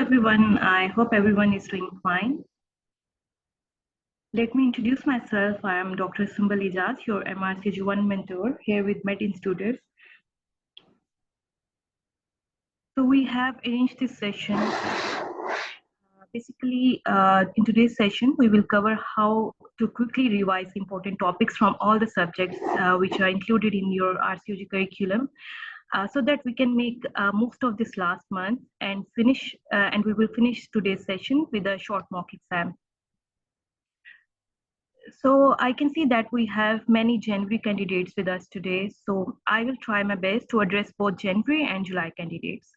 everyone. I hope everyone is doing fine. Let me introduce myself. I am Dr. Sumbal Ijaz, your MRCOG1 mentor here with Med Institutors. So we have arranged this session. In today's session, we will cover how to quickly revise important topics from all the subjects which are included in your RCOG curriculum. So that we can make most of this last month and we will finish today's session with a short mock exam. So I can see that we have many January candidates with us today. So I will try my best to address both January and July candidates.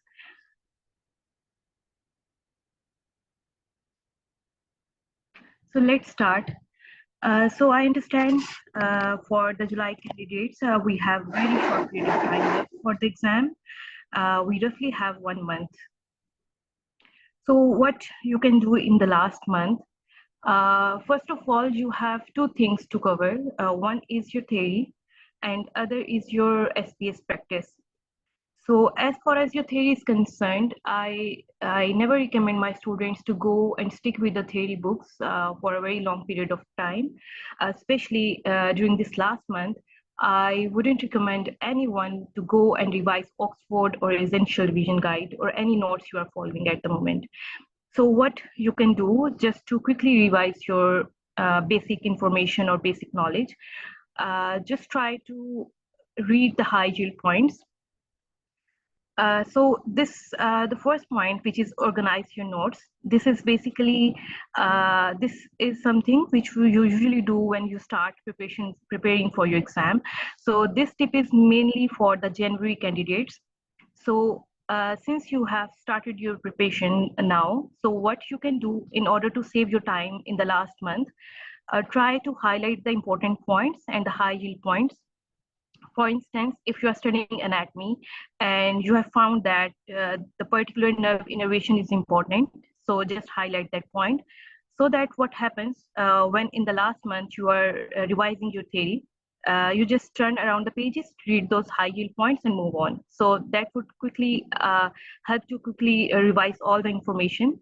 So let's start. So I understand for the July candidates, we have really short period of time left for the exam. We roughly have 1 month. So what you can do in the last month, first of all, you have two things to cover. One is your theory and other is your SPS practice. So as far as your theory is concerned, I never recommend my students to go and stick with the theory books for a very long period of time, especially during this last month. I wouldn't recommend anyone to go and revise Oxford or Essential Revision Guide or any notes you are following at the moment. So what you can do just to quickly revise your basic information or basic knowledge, just try to read the high yield points. The first point, which is organize your notes. This is basically, this is something which you usually do when you start preparing for your exam. So this tip is mainly for the January candidates. So since you have started your preparation now, so what you can do in order to save your time in the last month, try to highlight the important points and the high yield points. For instance, if you are studying anatomy and you have found that the particular nerve innervation is important, so just highlight that point so that what happens when in the last month you are revising your theory, you just turn around the pages, read those high yield points and move on. So that would quickly help you quickly revise all the information.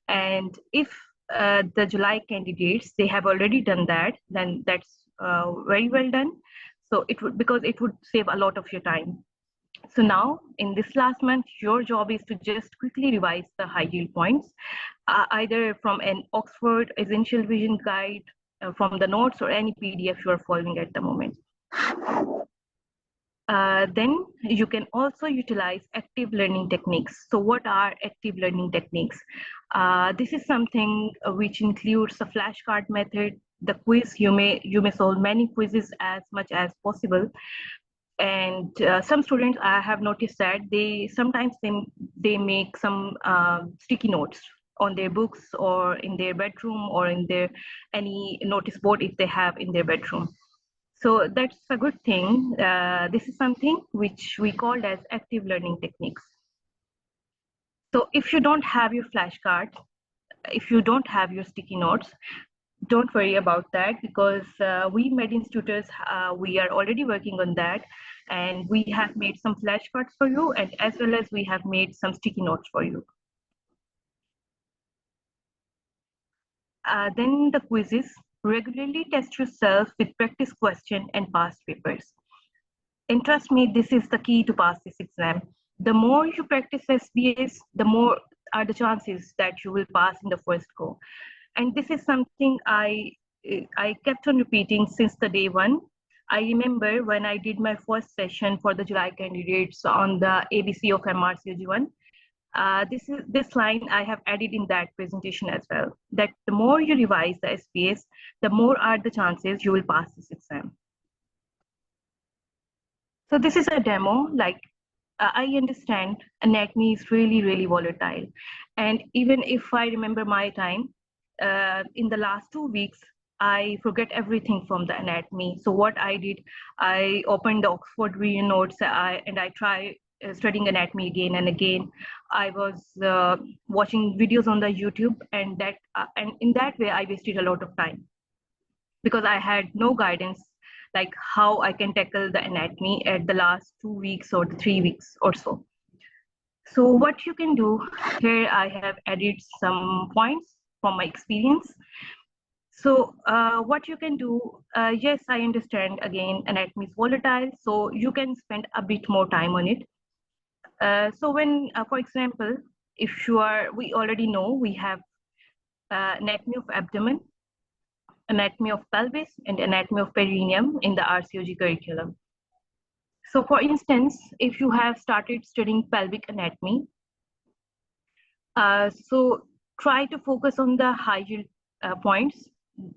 And if the July candidates, they have already done that, then that's very well done. So because it would save a lot of your time. So now in this last month, your job is to just quickly revise the high yield points, either from an Oxford Essential Revision Guide, from the notes or any PDF you are following at the moment. Then you can also utilize active learning techniques. So what are active learning techniques? This is something which includes the flashcard method, the quiz. You may solve many quizzes as much as possible. And some students, I have noticed that they sometimes make some sticky notes on their books or in their bedroom or in their any notice board if they have in their bedroom. So that's a good thing. This is something which we called as active learning techniques. So if you don't have your flashcard, if you don't have your sticky notes, don't worry about that, because we Med Institutors, we are already working on that, and we have made some flashcards for you, and as well as we have made some sticky notes for you. Then the quizzes. Regularly test yourself with practice question and past papers. And trust me, this is the key to pass this exam. The more you practice SBS, the more are the chances that you will pass in the first go. And this is something I kept on repeating since the day one. I remember when I did my first session for the July candidates on the ABC of MRCOG1. This line I have added in that presentation as well, that the more you revise the SPS, the more are the chances you will pass this exam. So this is a demo. Like, I understand anatomy is really, really volatile. And even if I remember my time, in the last 2 weeks, I forget everything from the anatomy. So what I did, I opened the Oxford Revision notes and I try studying anatomy again and again. I was watching videos on the YouTube, and in that way, I wasted a lot of time because I had no guidance like how I can tackle the anatomy at the last 2 weeks or 3 weeks or so. So what you can do here, I have added some points from my experience. So what you can do, yes, I understand again, anatomy is volatile, so you can spend a bit more time on it. So when, for example, if you are, we already know we have anatomy of abdomen, anatomy of pelvis, and anatomy of perineum in the RCOG curriculum. So for instance, if you have started studying pelvic anatomy, so try to focus on the high yield points.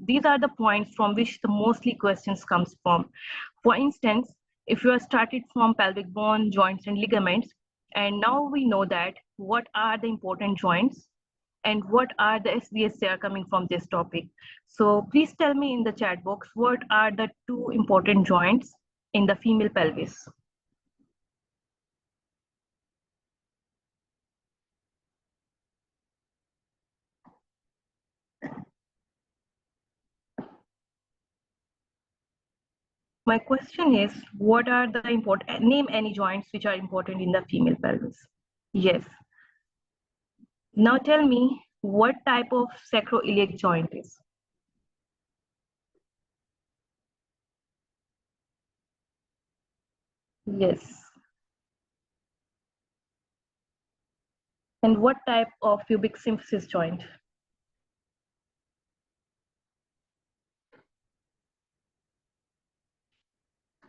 These are the points from which the mostly questions comes from. For instance, if you are started from pelvic bone, joints and ligaments, and now we know that what are the important joints and what are the SBS they are coming from this topic. So please tell me in the chat box, what are the two important joints in the female pelvis? My question is, what are the important, name any joints which are important in the female pelvis? Yes. Now tell me what type of sacroiliac joint is. Yes. And what type of pubic symphysis joint?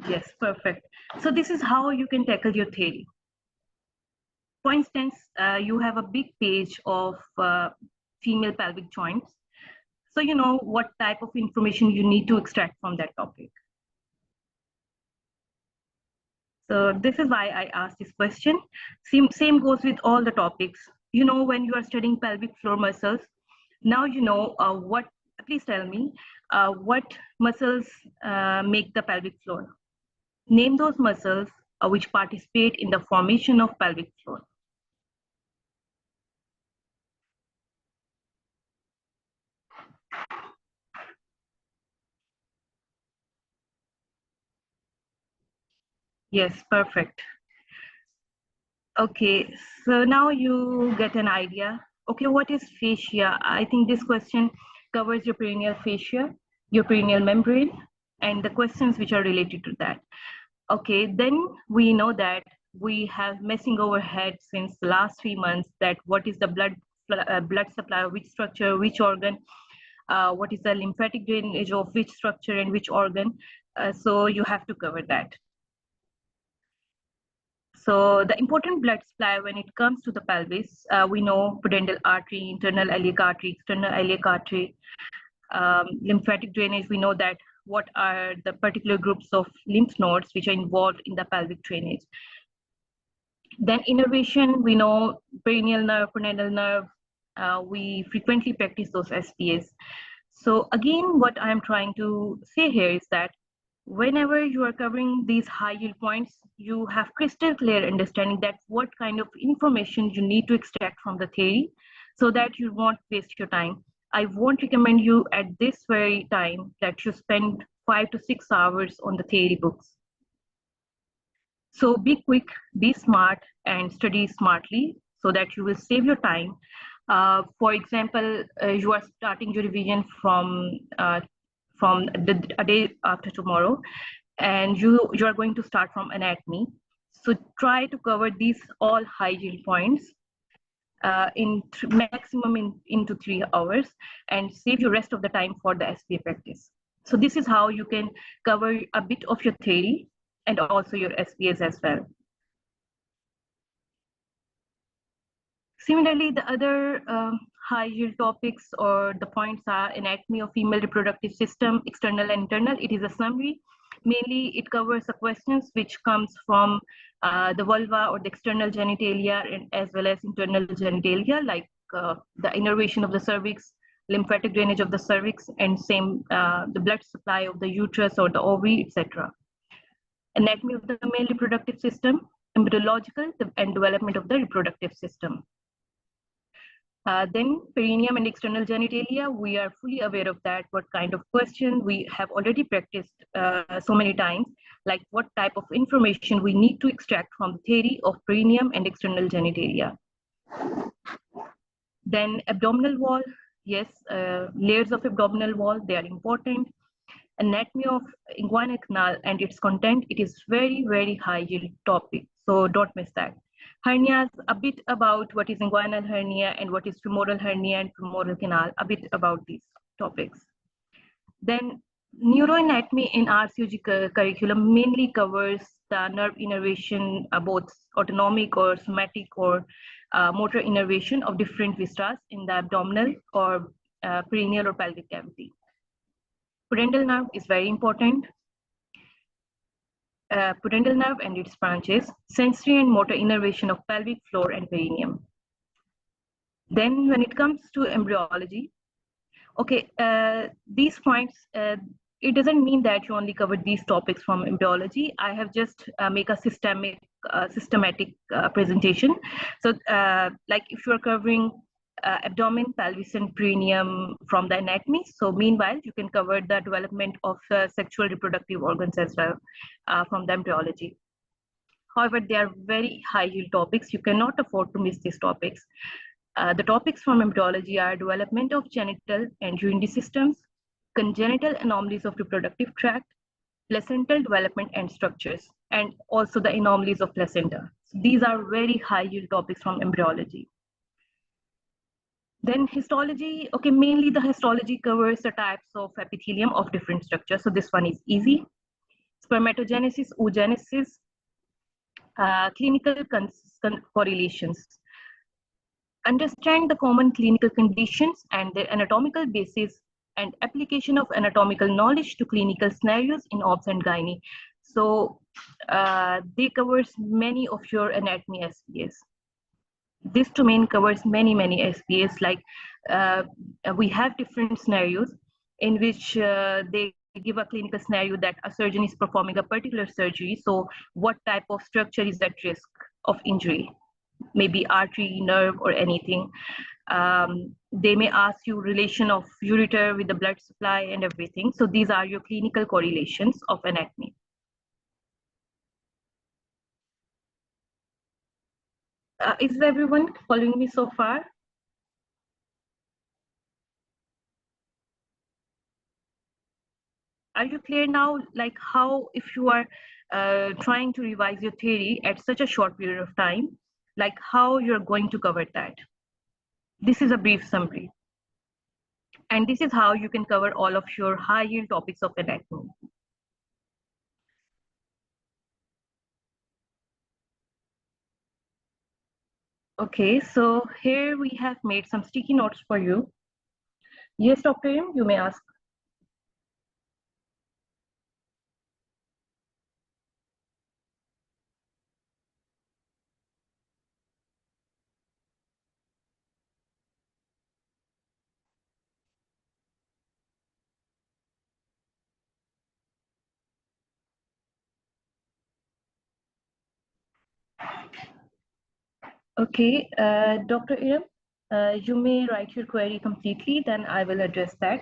Yes, perfect. So this is how you can tackle your theory. For instance, you have a big page of female pelvic joints. So you know what type of information you need to extract from that topic. So this is why I asked this question. Same goes with all the topics. You know, when you are studying pelvic floor muscles, now you know please tell me, what muscles make the pelvic floor? Name those muscles which participate in the formation of pelvic floor. Yes, perfect. Okay, so now you get an idea. Okay, what is fascia? I think this question covers your perineal fascia, your perineal membrane, and the questions which are related to that. Okay, then we know that we have messing over head since the last 3 months that what is the blood supply, which structure, which organ, what is the lymphatic drainage of which structure and which organ. So you have to cover that. So the important blood supply when it comes to the pelvis, we know pudendal artery, internal iliac artery, external iliac artery, lymphatic drainage. We know that what are the particular groups of lymph nodes which are involved in the pelvic drainage. Then innervation, we know perineal nerve, pudendal nerve. We frequently practice those SPAs. So again, what I'm trying to say here is that whenever you are covering these high yield points, you have crystal clear understanding that what kind of information you need to extract from the theory so that you won't waste your time. I won't recommend you at this very time that you spend 5 to 6 hours on the theory books. So be quick, be smart, and study smartly so that you will save your time. For example, you are starting your revision from a day after tomorrow, and you are going to start from anatomy. So try to cover these all high yield points maximum into 3 hours, and save your rest of the time for the SPA practice. So this is how you can cover a bit of your theory and also your SPAs as well. Similarly, the other high yield topics or the points are anatomy of female reproductive system, external and internal. It is a summary. Mainly, it covers the questions which comes from the vulva or the external genitalia and as well as internal genitalia, like the innervation of the cervix, lymphatic drainage of the cervix, and same the blood supply of the uterus or the ovary, etc. Anatomy of the male reproductive system, embryological and development of the reproductive system. Then perineum and external genitalia, we are fully aware of that, what kind of question we have already practiced so many times, like what type of information we need to extract from the theory of perineum and external genitalia. Then abdominal wall, yes, layers of abdominal wall, they are important. Anatomy of inguinal canal and its content, it is very, very high yield topic, so don't miss that. Hernias, a bit about what is inguinal hernia and what is femoral hernia and femoral canal, a bit about these topics. Then neuroanatomy in RCOG curriculum mainly covers the nerve innervation, both autonomic or somatic or motor innervation of different vistas in the abdominal or perineal or pelvic cavity. Pudendal nerve is very important. Pudendal nerve and its branches, sensory and motor innervation of pelvic floor and perineum. Then when it comes to embryology, okay, these points, it doesn't mean that you only covered these topics from embryology. I have just make a systematic presentation. So like if you're covering abdomen, pelvis, and perineum from the anatomy. So meanwhile, you can cover the development of sexual reproductive organs as well from the embryology. However, they are very high yield topics. You cannot afford to miss these topics. The topics from embryology are development of genital and urinary systems, congenital anomalies of reproductive tract, placental development and structures, and also the anomalies of placenta. So these are very high yield topics from embryology. Then histology, okay, mainly the histology covers the types of epithelium of different structures. So this one is easy. Spermatogenesis, oogenesis, clinical correlations. Understand the common clinical conditions and their anatomical basis and application of anatomical knowledge to clinical scenarios in obs and gynae. So they covers many of your anatomy SPAs. This domain covers many SPAs, like we have different scenarios in which they give a clinical scenario that a surgeon is performing a particular surgery. So what type of structure is at risk of injury? Maybe artery, nerve, or anything. They may ask you relation of ureter with the blood supply and everything. So these are your clinical correlations of anatomy. Is everyone following me so far? Are you clear now, like how if you are trying to revise your theory at such a short period of time, like how you're going to cover that? This is a brief summary. And this is how you can cover all of your high yield topics of anatomy. Okay, so here we have made some sticky notes for you. Yes, Dr. M, you may ask. Okay, Dr. Iram, you may write your query completely, then I will address that.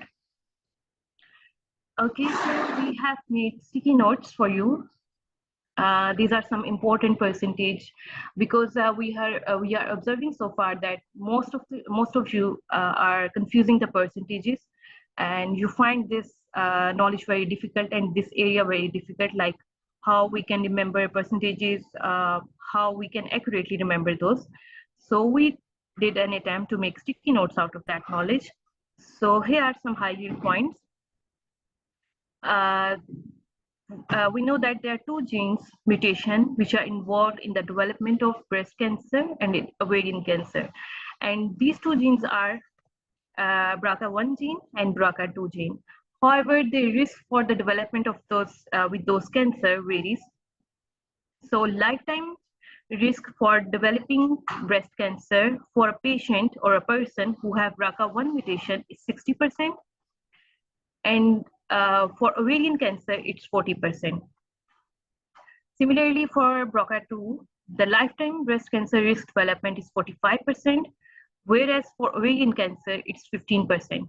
Okay, so we have made sticky notes for you. These are some important percentage because we are observing so far that most of you are confusing the percentages, and you find this knowledge very difficult and this area very difficult, like how we can remember percentages, how we can accurately remember those. So we did an attempt to make sticky notes out of that knowledge. So here are some high yield points. We know that there are two genes mutation which are involved in the development of breast cancer and ovarian cancer, and these two genes are BRCA1 gene and BRCA2 gene. However, the risk for the development of those with those cancer varies. So lifetime risk for developing breast cancer for a patient or a person who have BRCA1 mutation is 60%, and for ovarian cancer, it's 40%. Similarly, for BRCA2, the lifetime breast cancer risk development is 45%, whereas for ovarian cancer, it's 15%.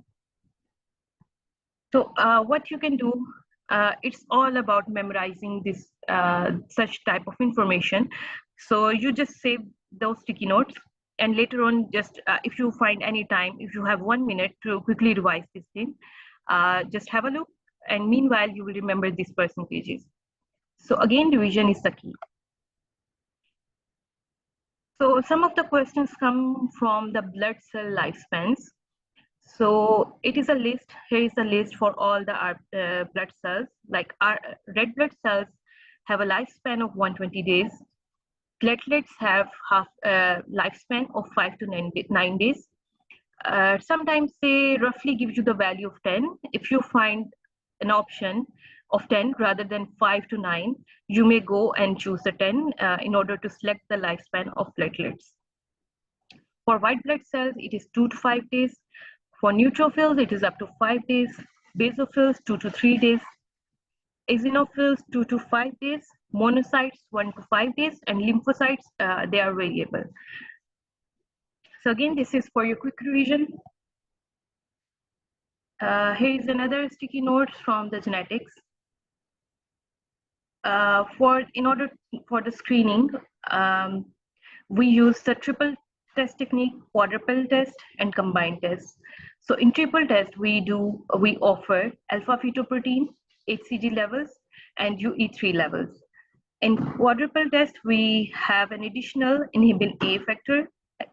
So what you can do, it's all about memorizing this such type of information. So you just save those sticky notes, and later on, just if you find any time, if you have 1 minute to quickly revise this thing, just have a look, and meanwhile you will remember these percentages. So again, revision is the key. So some of the questions come from the blood cell lifespans. So it is a list. Here is a list for all the blood cells. Like our red blood cells have a lifespan of 120 days. Platelets have half lifespan of 5 to 9 days. Sometimes they roughly give you the value of 10. If you find an option of 10 rather than 5 to 9, you may go and choose the 10 in order to select the lifespan of platelets. For white blood cells, it is 2 to 5 days. For neutrophils, it is up to 5 days. Basophils, 2 to 3 days. Eosinophils, 2 to 5 days. Monocytes, 1 to 5 days. And lymphocytes, they are variable. So again, this is for your quick revision. Here is another sticky note from the genetics. In order for the screening, we use the triple test technique, quadruple test, and combined test. So in triple test, we offer alpha fetoprotein, HCG levels, and UE3 levels. In quadruple test, we have an additional inhibin A factor,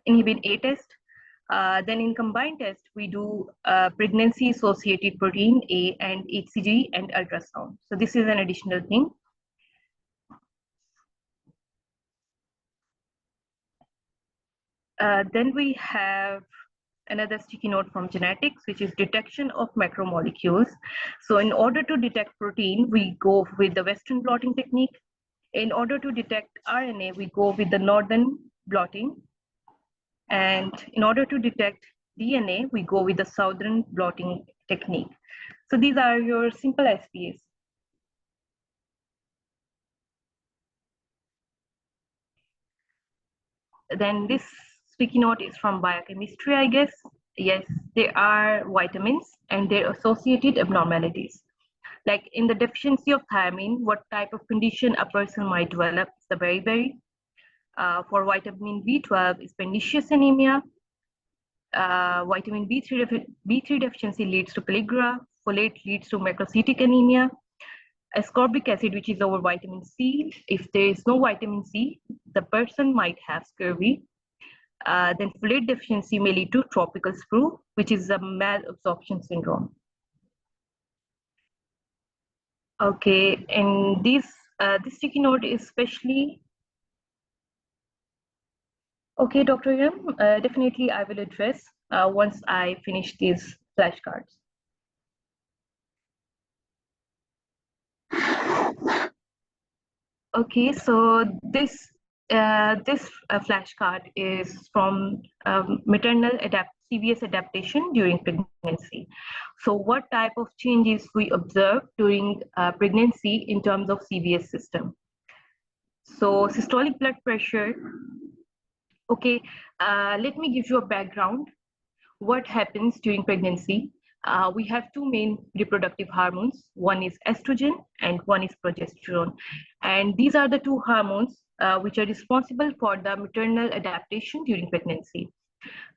inhibin A test. Then in combined test, we do pregnancy associated protein A and HCG and ultrasound. So this is an additional thing. Then we have another sticky note from genetics, which is detection of macromolecules. So in order to detect protein, we go with the Western blotting technique. In order to detect RNA, we go with the Northern blotting. And in order to detect DNA, we go with the Southern blotting technique. So these are your simple SPAs. Then this sticky note is from biochemistry, I guess. Yes, there are vitamins and their associated abnormalities. Like in the deficiency of thiamine, what type of condition a person might develop is the beriberi. For vitamin B12 is pernicious anemia. Vitamin B3 deficiency leads to pellagra. Folate leads to macrocytic anemia. Ascorbic acid, which is our vitamin C. If there is no vitamin C, the person might have scurvy. Then folate deficiency may lead to tropical sprue, which is a malabsorption syndrome. Okay, and this sticky note is especially. Okay, Dr. Yam, definitely I will address once I finish these flashcards. Okay, so this flashcard is from maternal CVS adaptation during pregnancy. So what type of changes we observe during pregnancy in terms of CVS system? So systolic blood pressure. Okay, let me give you a background. What happens during pregnancy? We have two main reproductive hormones. One is estrogen and one is progesterone. And these are the two hormones which are responsible for the maternal adaptation during pregnancy.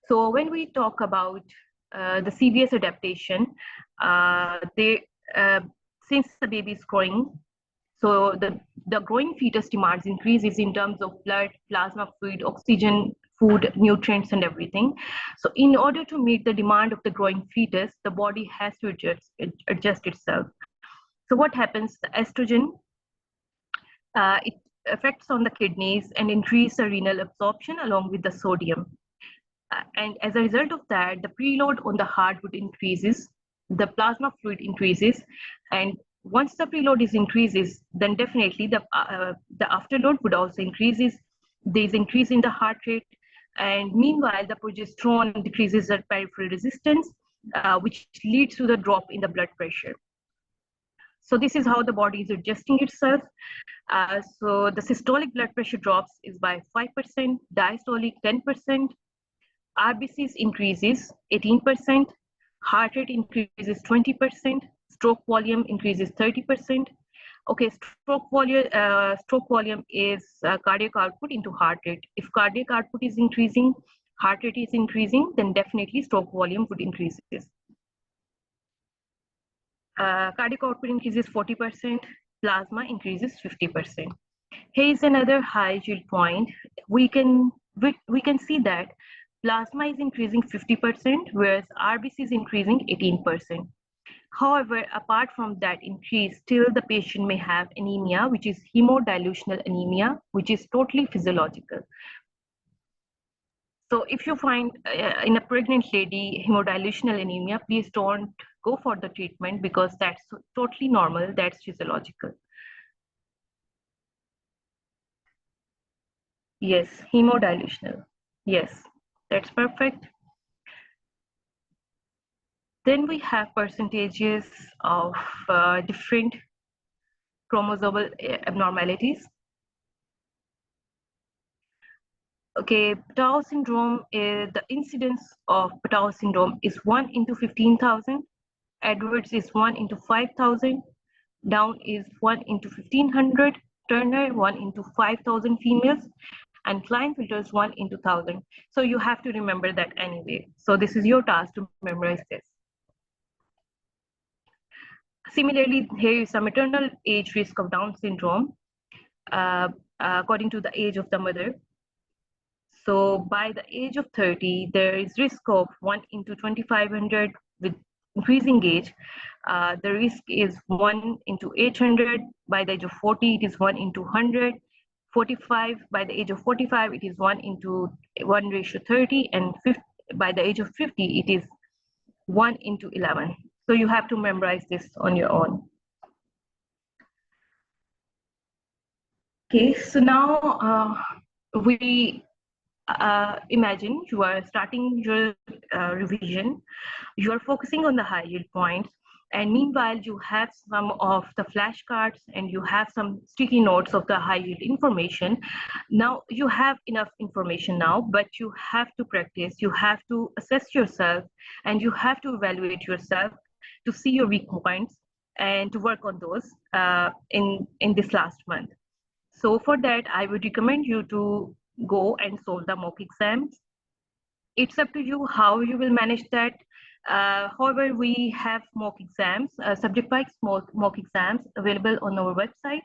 So when we talk about the CVS adaptation, since the baby is growing, so the growing fetus demands increases in terms of blood, plasma fluid, oxygen, food, nutrients, and everything. So in order to meet the demand of the growing fetus, the body has to adjust itself. So what happens? The estrogen, it affects on the kidneys and increase the renal absorption along with the sodium. And as a result of that, the preload on the heart would increases, the plasma fluid increases, and once the preload is increases, then definitely the afterload would also increases. There's increase in the heart rate, and meanwhile the progesterone decreases the peripheral resistance, which leads to the drop in the blood pressure. So this is how the body is adjusting itself. So the systolic blood pressure drops is by 5%, diastolic 10%. RBCs increases 18%, heart rate increases 20%, stroke volume increases 30%. Okay, stroke volume is cardiac output into heart rate. If cardiac output is increasing, heart rate is increasing, then definitely stroke volume would increase. Cardiac output increases 40%, plasma increases 50%. Here is another high yield point. We can see that plasma is increasing 50%, whereas RBC is increasing 18%. However, apart from that increase, still the patient may have anemia, which is hemodilutional anemia, which is totally physiological. So if you find in a pregnant lady hemodilutional anemia, please don't go for the treatment because that's totally normal, that's physiological. Yes, hemodilutional. Yes, that's perfect. Then we have percentages of different chromosomal abnormalities. Okay, Patau syndrome, the incidence of Patau syndrome is 1 into 15,000. Edwards is 1 into 5,000. Down is 1 into 1,500. Turner 1 into 5,000 females. And Klinefelter's 1 into 1,000. So you have to remember that anyway. So this is your task to memorize this. Similarly, here is a maternal age risk of Down syndrome according to the age of the mother. So by the age of 30, there is risk of 1 into 2,500 with increasing age. The risk is 1 into 800. By the age of 40, it is 1 into 100. 45, by the age of 45, it is 1 into 1:30. And 50, by the age of 50, it is 1 into 11. So you have to memorize this on your own. Okay, so now we imagine you are starting your revision, you are focusing on the high yield points, and meanwhile you have some of the flashcards and you have some sticky notes of the high yield information. Now you have enough information now, but you have to practice, you have to assess yourself, and you have to evaluate yourself to see your weak points and to work on those in this last month. So for that, I would recommend you to go and solve the mock exams. It's up to you how you will manage that. However, we have mock exams, subject-wise mock exams available on our website.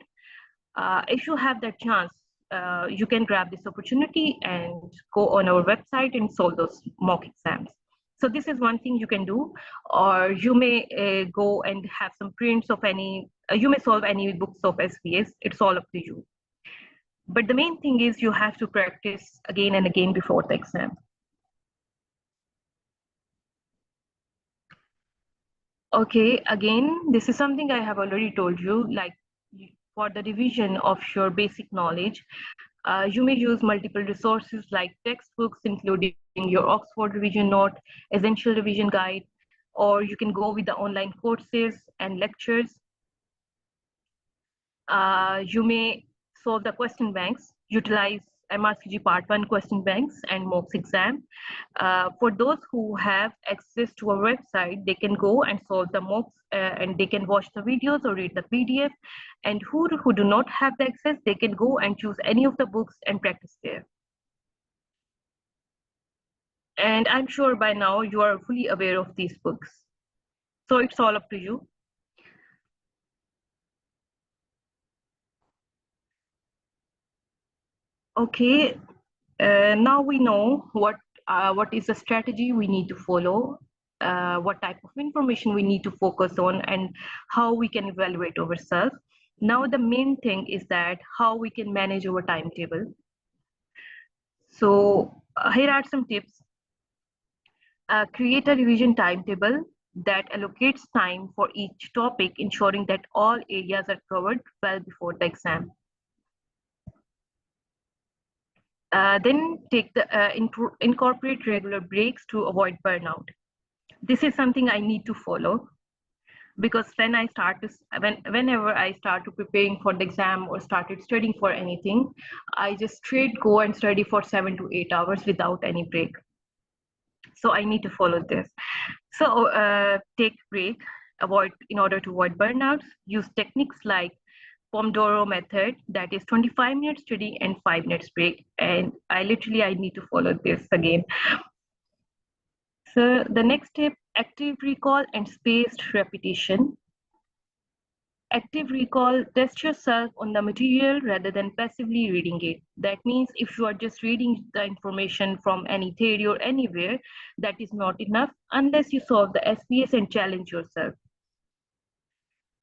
If you have that chance, you can grab this opportunity and go on our website and solve those mock exams. So this is one thing you can do, or you may go and have some prints of any, you may solve any books of SVS, it's all up to you. But the main thing is you have to practice again and again before the exam. Okay, again, this is something I have already told you, like for the revision of your basic knowledge, you may use multiple resources like textbooks, including your Oxford revision note, essential revision guide, or you can go with the online courses and lectures. You may solve the question banks, utilize MRCOG Part 1 question banks and mocks exam. For those who have access to our website, they can go and solve the mocks and they can watch the videos or read the PDF. And who do not have the access, they can go and choose any of the books and practice there. And I'm sure by now you are fully aware of these books. So it's all up to you. Okay, now we know what is the strategy we need to follow, what type of information we need to focus on, and how we can evaluate ourselves. Now the main thing is that how we can manage our timetable. So here are some tips. Create a revision timetable that allocates time for each topic, ensuring that all areas are covered well before the exam. Then take the incorporate regular breaks to avoid burnout. This is something I need to follow, because when I start to whenever I start to preparing for the exam or started studying for anything, I just straight go and study for 7 to 8 hours without any break. So I need to follow this. So take break, in order to avoid burnouts, use techniques like Pomodoro method, that is 25 minutes study and 5 minutes break. And I need to follow this again. So the next step, active recall and spaced repetition. Active recall, test yourself on the material rather than passively reading it. That means if you are just reading the information from any theory or anywhere, that is not enough unless you solve the SPS and challenge yourself.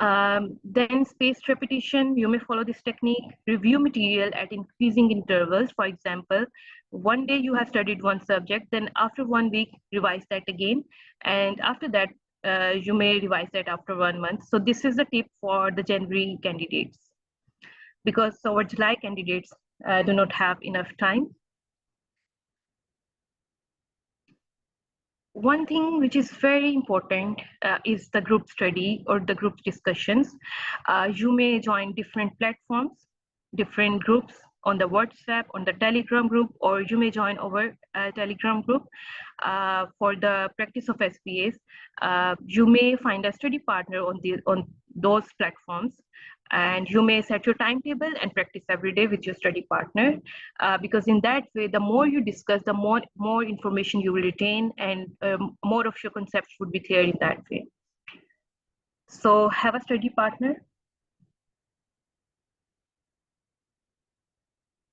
Then spaced repetition, you may follow this technique, review material at increasing intervals. For example, one day you have studied one subject, then after 1 week, revise that again. And after that, you may revise that after 1 month. So this is the tip for the January candidates, because our July candidates do not have enough time. One thing which is very important is the group study or the group discussions. You may join different platforms, different groups on the WhatsApp, on the Telegram group, or you may join our Telegram group for the practice of SPAs. You may find a study partner on those platforms, and you may set your timetable and practice every day with your study partner, because in that way, the more you discuss, the more information you will retain, and more of your concepts would be clear in that way. So have a study partner.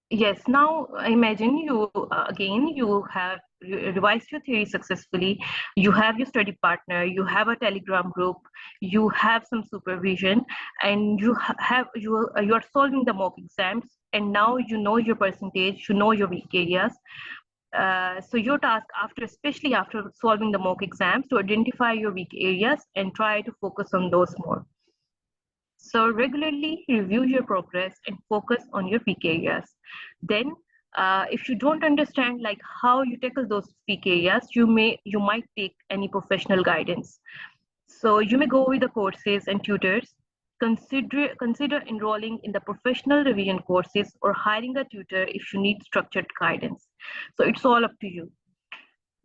Yes, now imagine you again, you have revised your theory successfully, you have your study partner, you have a Telegram group, you have some supervision, and you are solving the mock exams, and now you know your percentage, you know your weak areas. So your task, especially after solving the mock exams, to identify your weak areas and try to focus on those more. So regularly review your progress and focus on your weak areas. Then, if you don't understand like how you tackle those weak areas, you might take any professional guidance. So you may go with the courses and tutors. Consider enrolling in the professional revision courses or hiring a tutor if you need structured guidance. So it's all up to you.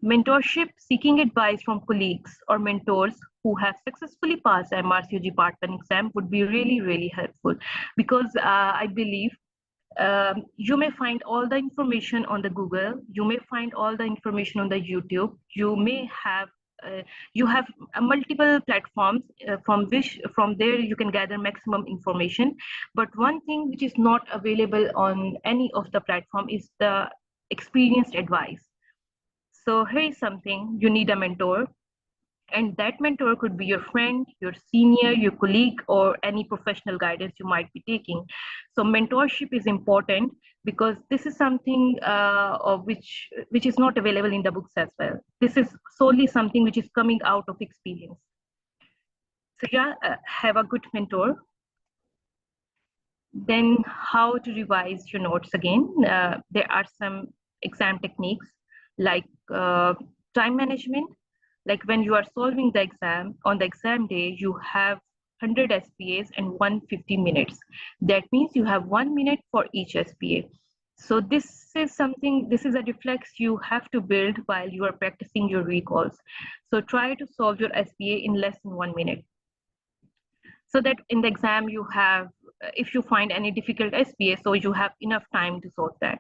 Mentorship, seeking advice from colleagues or mentors who have successfully passed MRCOG Part 1 exam would be really, really helpful, because I believe you may find all the information on the Google, you may find all the information on the YouTube, you may have multiple platforms from there you can gather maximum information. But one thing which is not available on any of the platform is the experienced advice. So here is something, you need a mentor, and that mentor could be your friend, your senior, your colleague, or any professional guidance you might be taking. So mentorship is important because this is something which is not available in the books as well. This is solely something which is coming out of experience. So yeah, have a good mentor. Then how to revise your notes again. There are some exam techniques like time management. Like when you are solving the exam, on the exam day, you have 100 SPAs and 150 minutes. That means you have 1 minute for each SPA. So this is a reflex you have to build while you are practicing your recalls. So try to solve your SPA in less than 1 minute. So that in the exam you have, if you find any difficult SPA, so you have enough time to solve that.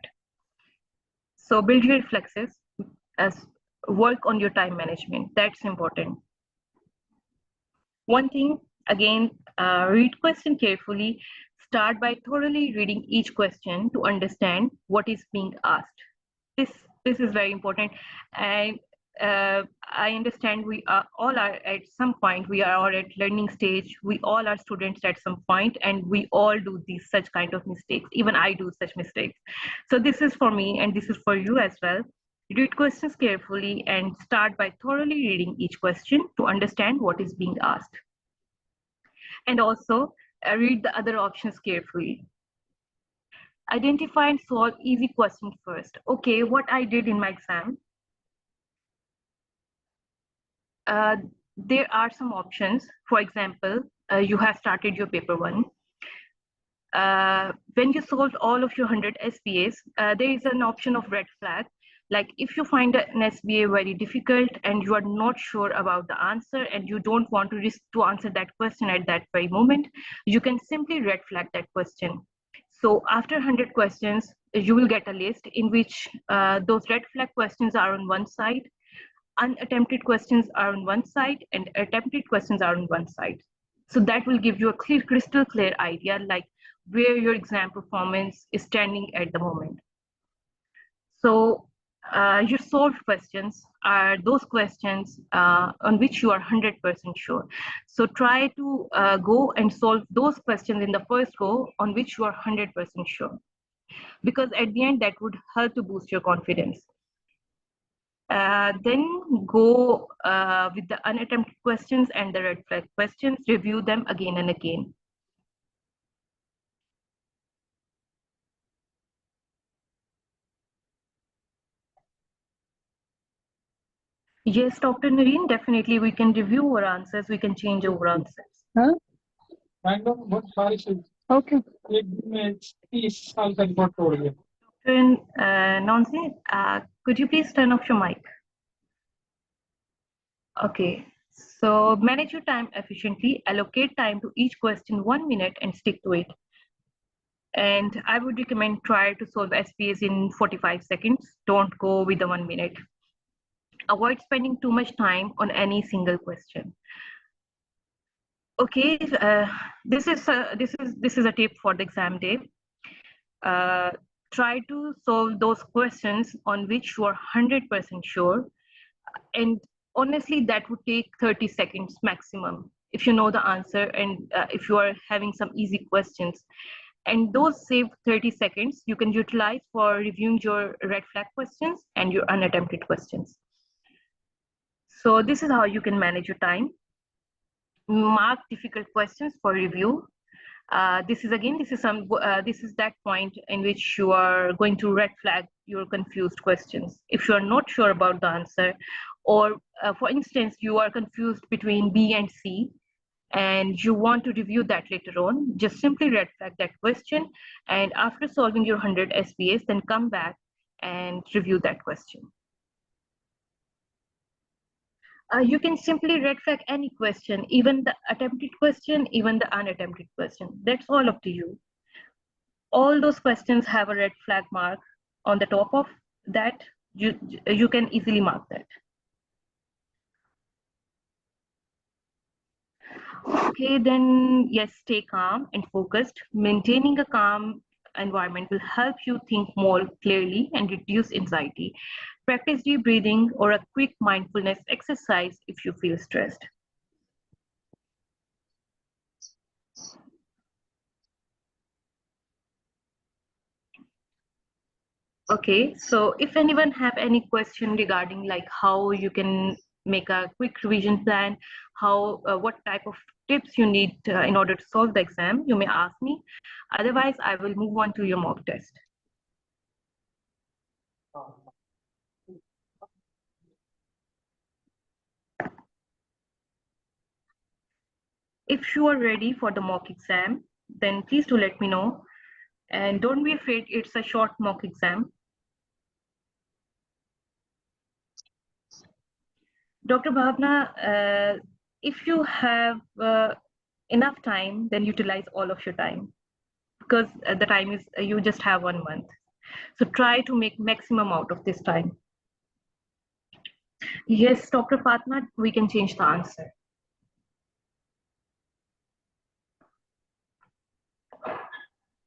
So build your reflexes, as work on your time management. That's important. One thing, again, read question carefully. Start by thoroughly reading each question to understand what is being asked. This is very important. And I understand we are all at some point, we are all at learning stage. We all are students at some point, and we all do such kind of mistakes. Even I do such mistakes. So this is for me, and this is for you as well. Read questions carefully and start by thoroughly reading each question to understand what is being asked. And also read the other options carefully. Identify and solve easy questions first. Okay, what I did in my exam, there are some options. For example, you have started your paper 1. When you solved all of your 100 SPAs, there is an option of red flag. Like if you find an SBA very difficult and you are not sure about the answer and you don't want to risk to answer that question at that very moment, you can simply red flag that question. So after 100 questions, you will get a list in which those red flag questions are on one side, unattempted questions are on one side, and attempted questions are on one side. So that will give you a clear, crystal clear idea like where your exam performance is standing at the moment. So your solved questions are those questions on which you are 100% sure. So try to go and solve those questions in the first go on which you are 100% sure, because at the end that would help to boost your confidence. Then go with the unattempted questions and the red flag questions, review them again and again. Yes, Dr. Noreen, definitely we can review our answers, we can change our answers. Huh? Okay. Dr. Nancy, could you please turn off your mic? Okay, so manage your time efficiently, allocate time to each question 1 minute and stick to it. And I would recommend try to solve SPAs in 45 seconds. Don't go with the 1 minute. Avoid spending too much time on any single question. Okay, this is a tip for the exam day. Try to solve those questions on which you are 100% sure, and honestly that would take 30 seconds maximum if you know the answer, and if you are having some easy questions, and those saved 30 seconds you can utilize for reviewing your red flag questions and your unattempted questions. So this is how you can manage your time. Mark difficult questions for review. This is that point in which you are going to red flag your confused questions. If you are not sure about the answer, or for instance, you are confused between B and C, and you want to review that later on, just simply red flag that question. And after solving your 100 SBAs, then come back and review that question. You can simply red flag any question, even the attempted question, even the unattempted question. That's all up to you. All those questions have a red flag mark on the top of that. You can easily mark that. Okay, then yes, stay calm and focused. Maintaining a calm environment will help you think more clearly and reduce anxiety. Practice deep breathing or a quick mindfulness exercise if you feel stressed. Okay, so if anyone have any question regarding like how you can make a quick revision plan, how what type of tips you need in order to solve the exam, you may ask me. Otherwise, I will move on to your mock test. If you are ready for the mock exam, then please do let me know. And don't be afraid, it's a short mock exam. Dr. Bhavna, if you have enough time, then utilize all of your time, because the time is, you just have 1 month. So try to make maximum out of this time. Yes, Dr. Fatma, we can change the answer.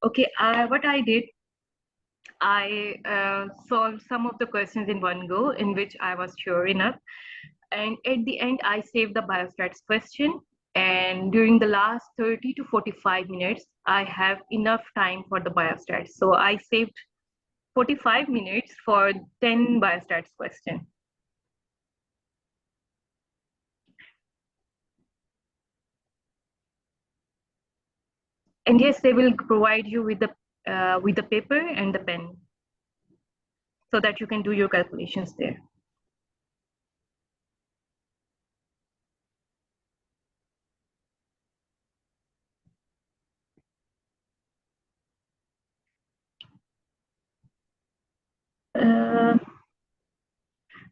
Okay, what I did, I solved some of the questions in one go in which I was sure enough. And at the end, I saved the biostats question. And during the last 30 to 45 minutes, I have enough time for the biostats. So I saved 45 minutes for 10 biostats question. And yes, they will provide you with the paper and the pen so that you can do your calculations there.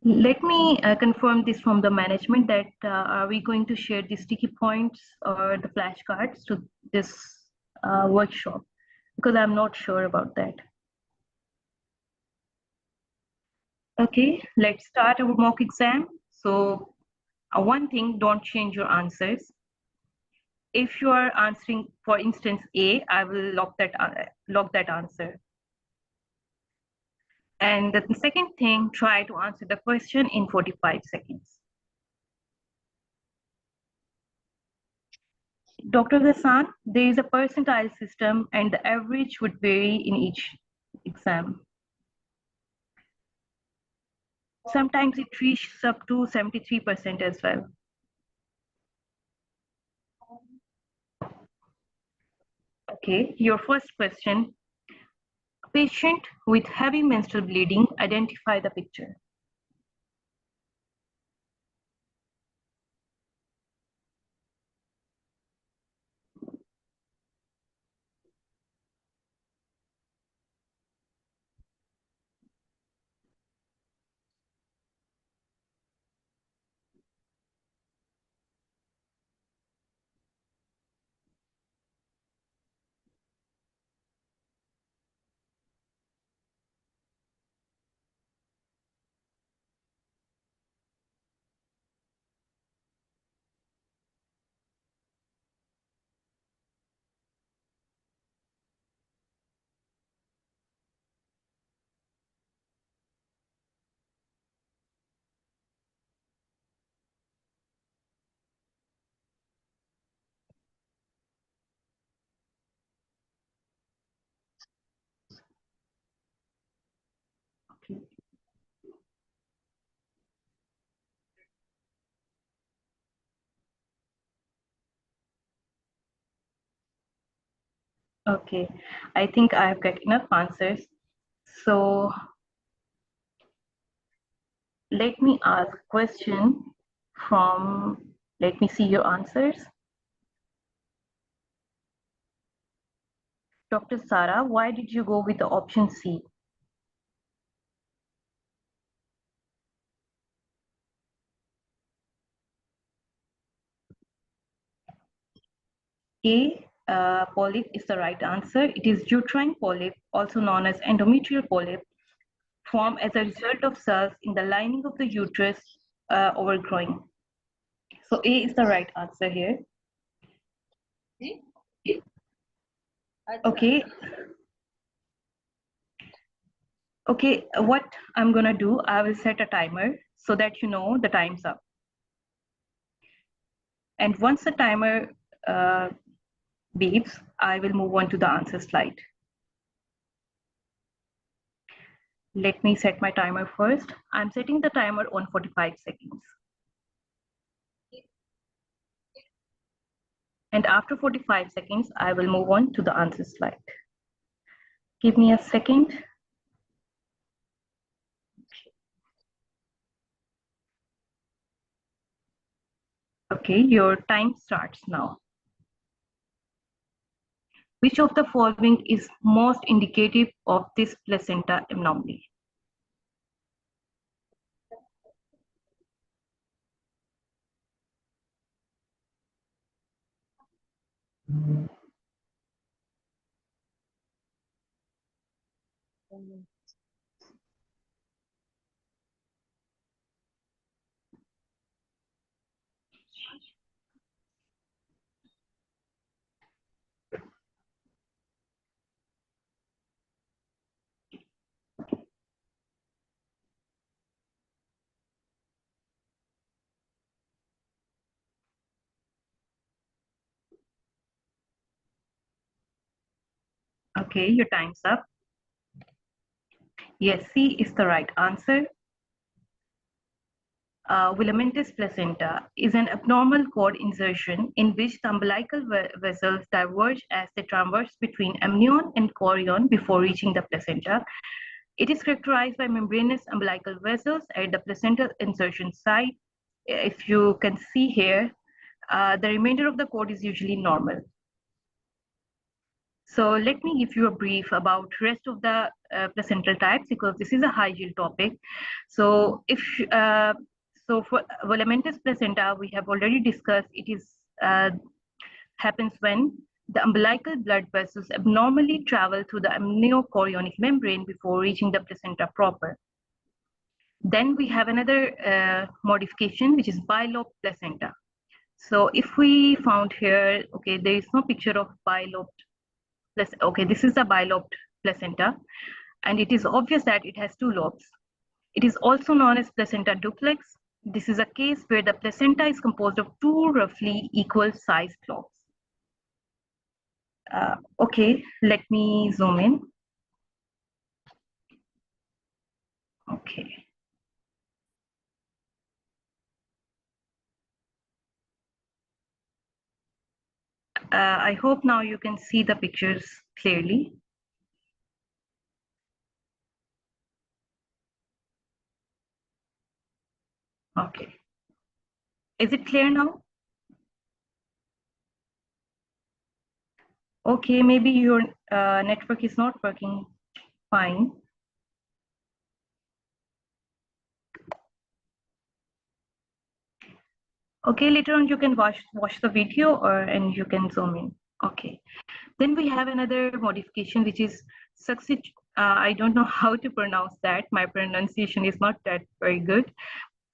Let me confirm this from the management that are we going to share the sticky points or the flashcards to this workshop? Because I'm not sure about that. Okay, let's start our mock exam. So one thing, don't change your answers. If you are answering, for instance, A, I will lock that answer. And the second thing, try to answer the question in 45 seconds. Dr. Gassan, there is a percentile system and the average would vary in each exam. Sometimes it reaches up to 73% as well. Okay, your first question. Patient with heavy menstrual bleeding, identify the picture. Okay. Okay, I think I've got enough answers. So let me ask a question from, let me see your answers. Dr. Sara, why did you go with the option C? A, polyp is the right answer. It is uterine polyp, also known as endometrial polyp, formed as a result of cells in the lining of the uterus overgrowing. So A is the right answer here. Okay. Okay, what I'm gonna do, I will set a timer so that you know the time's up. And once the timer beeps, I will move on to the answer slide. Let me set my timer first. I'm setting the timer on 45 seconds. And after 45 seconds, I will move on to the answer slide. Give me a second. Okay, your time starts now. Which of the following is most indicative of this placenta anomaly? Okay, your time's up. Yes, C is the right answer. Filamentous placenta is an abnormal cord insertion in which the umbilical vessels diverge as they traverse between amnion and chorion before reaching the placenta. It is characterized by membranous umbilical vessels at the placental insertion site. If you can see here, the remainder of the cord is usually normal. So let me give you a brief about rest of the placental types, because this is a high yield topic. So if so for velamentous placenta, we have already discussed, it is happens when the umbilical blood vessels abnormally travel through the amniochorionic membrane before reaching the placenta proper. Then we have another modification, which is bilobed placenta. So if we found here, okay, there is no picture of bilobed. Okay, this is a bilobed placenta, and it is obvious that it has two lobes. It is also known as placenta duplex. This is a case where the placenta is composed of two roughly equal sized lobes. Okay, let me zoom in. Okay. I hope now you can see the pictures clearly. Okay. Is it clear now? Okay, maybe your network is not working fine. Okay, later on you can watch the video, and you can zoom in. Okay. Then we have another modification, which is succinate. I don't know how to pronounce that. My pronunciation is not that very good.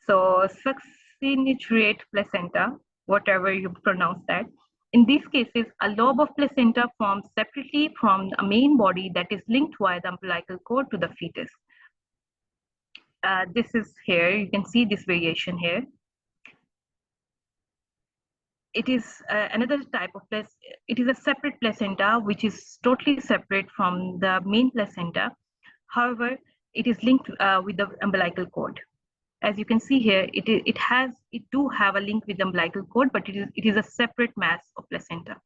So succinate placenta, whatever you pronounce that. In these cases, a lobe of placenta forms separately from a main body that is linked via the umbilical cord to the fetus. This is here. You can see this variation here. It is another type of it is a separate placenta, which is totally separate from the main placenta. However, it is linked with the umbilical cord. As you can see here, it do have a link with the umbilical cord, but it is a separate mass of placenta.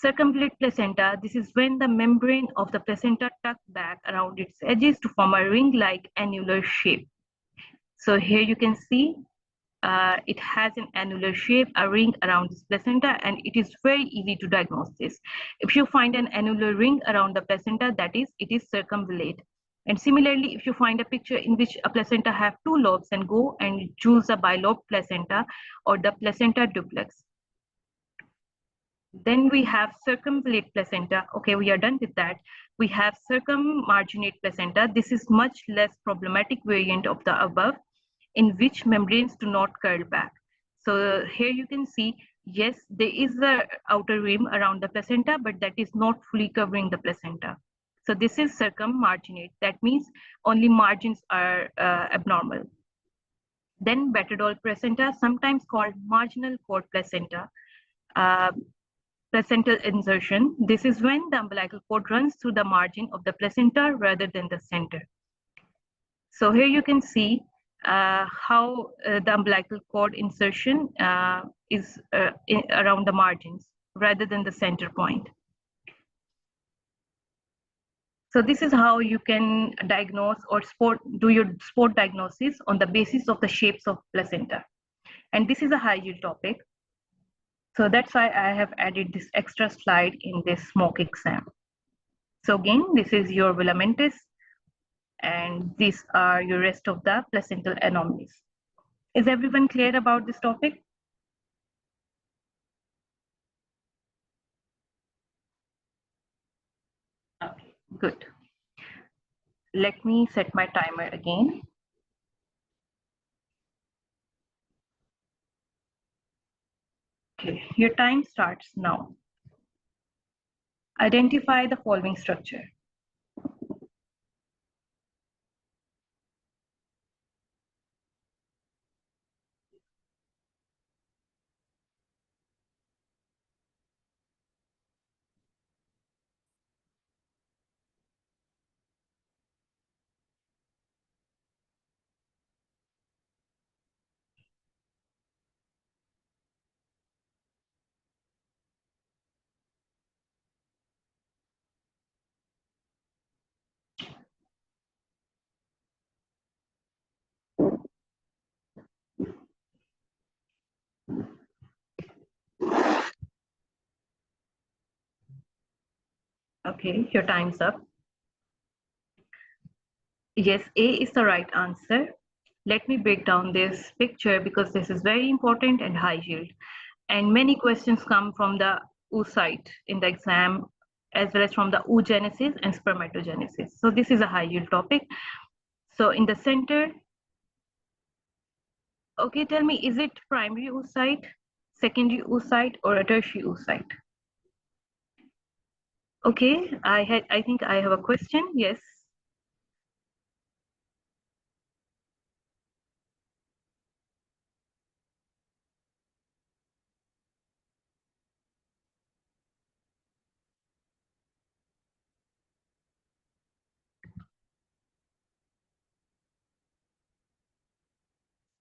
Circumvallate placenta, this is when the membrane of the placenta tucks back around its edges to form a ring-like annular shape. So here you can see it has an annular shape, a ring around this placenta, and it is very easy to diagnose this. If you find an annular ring around the placenta, that is, it is circumvallate. And similarly, if you find a picture in which a placenta have two lobes, and go and choose a bilobed placenta or the placenta duplex. Then we have circumvallate placenta. Okay, we are done with that. We have circummarginate placenta. This is much less problematic variant of the above, in which membranes do not curl back. So here you can see, yes, there is the outer rim around the placenta, but that is not fully covering the placenta. So this is circummarginate. That means only margins are abnormal. Then Betadol placenta, sometimes called marginal cord placenta. Uh, Placental insertion. This is when the umbilical cord runs through the margin of the placenta rather than the center. So here you can see how the umbilical cord insertion is around the margins rather than the center point. So this is how you can diagnose or do your spot diagnosis on the basis of the shapes of placenta. And this is a high yield topic. So that's why I have added this extra slide in this mock exam. So again, this is your velamentous, and these are your rest of the placental anomalies. Is everyone clear about this topic? Okay, good. Let me set my timer again. Okay, your time starts now. Identify the following structure. Okay, your time's up. Yes, A is the right answer. Let me break down this picture because this is very important and high yield. And many questions come from the oocyte in the exam, as well as from the oogenesis and spermatogenesis. So this is a high yield topic. So in the center, okay, tell me, is it primary oocyte, secondary oocyte, or a tertiary oocyte? Okay, I think I have a question. Yes.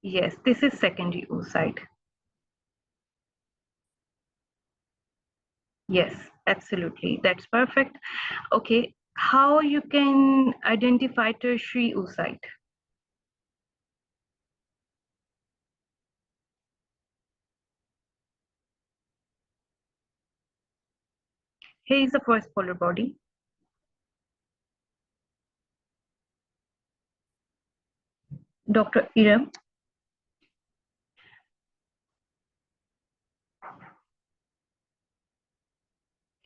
Yes, this is secondary oocyte. Yes, absolutely. That's perfect. Okay, how you can identify tertiary oocyte? Here is the first polar body. Dr. Iram.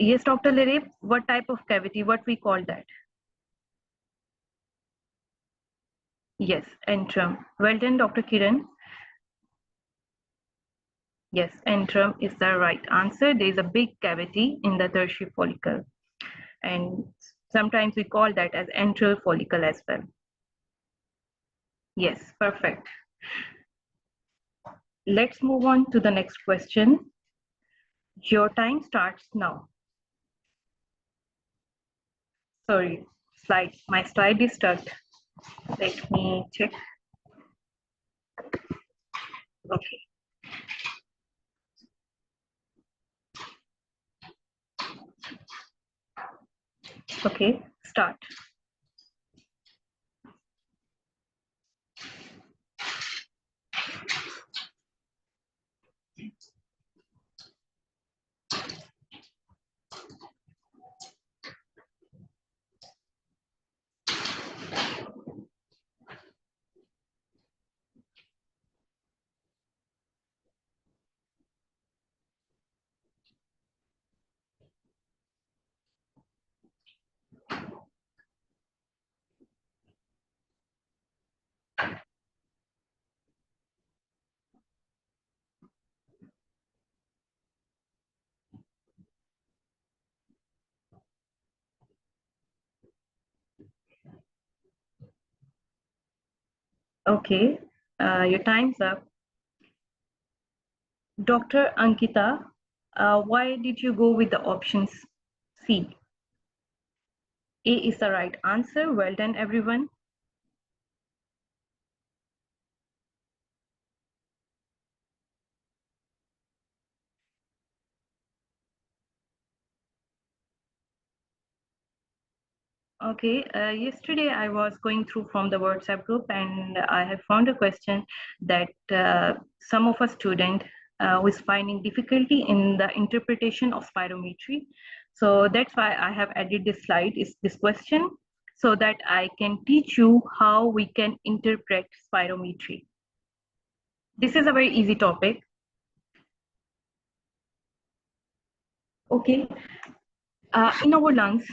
Yes, Dr. Lirip, what type of cavity, what we call that? Yes, antrum. Well done, Dr. Kiran. Yes, antrum is the right answer. There is a big cavity in the tertiary follicle. And sometimes we call that as antral follicle as well. Yes, perfect. Let's move on to the next question. Your time starts now. Sorry, my slide is stuck. Let me check. Okay. Okay, start. Okay, your time's up. Dr. Ankita, why did you go with the options C? A is the right answer. Well done, everyone. Okay, yesterday I was going through from the WhatsApp group and I have found a question that some of a student who is finding difficulty in the interpretation of spirometry. So that's why I have added this slide, is this question, so that I can teach you how we can interpret spirometry. This is a very easy topic. Okay, in our lungs,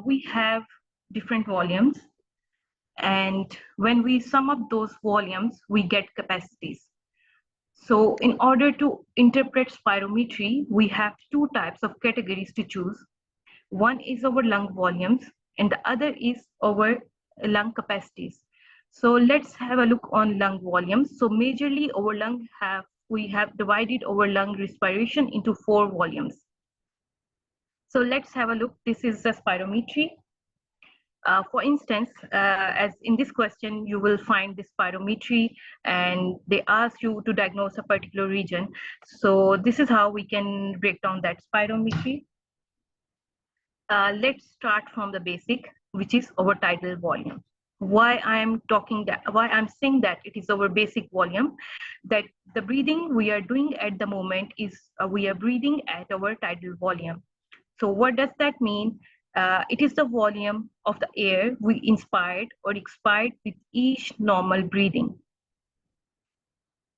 we have different volumes, and when we sum up those volumes, we get capacities. So in order to interpret spirometry, we have two types of categories to choose. One is our lung volumes and the other is our lung capacities. So let's have a look on lung volumes. So majorly we have divided our lung respiration into 4 volumes. So let's have a look. This is the spirometry. For instance, as in this question, you will find this spirometry and they ask you to diagnose a particular region. So this is how we can break down that spirometry. Let's start from the basic, which is our tidal volume. Why I'm saying that it is our basic volume, that the breathing we are doing at the moment is we are breathing at our tidal volume. So what does that mean? It is the volume of the air we inspired or expired with each normal breathing.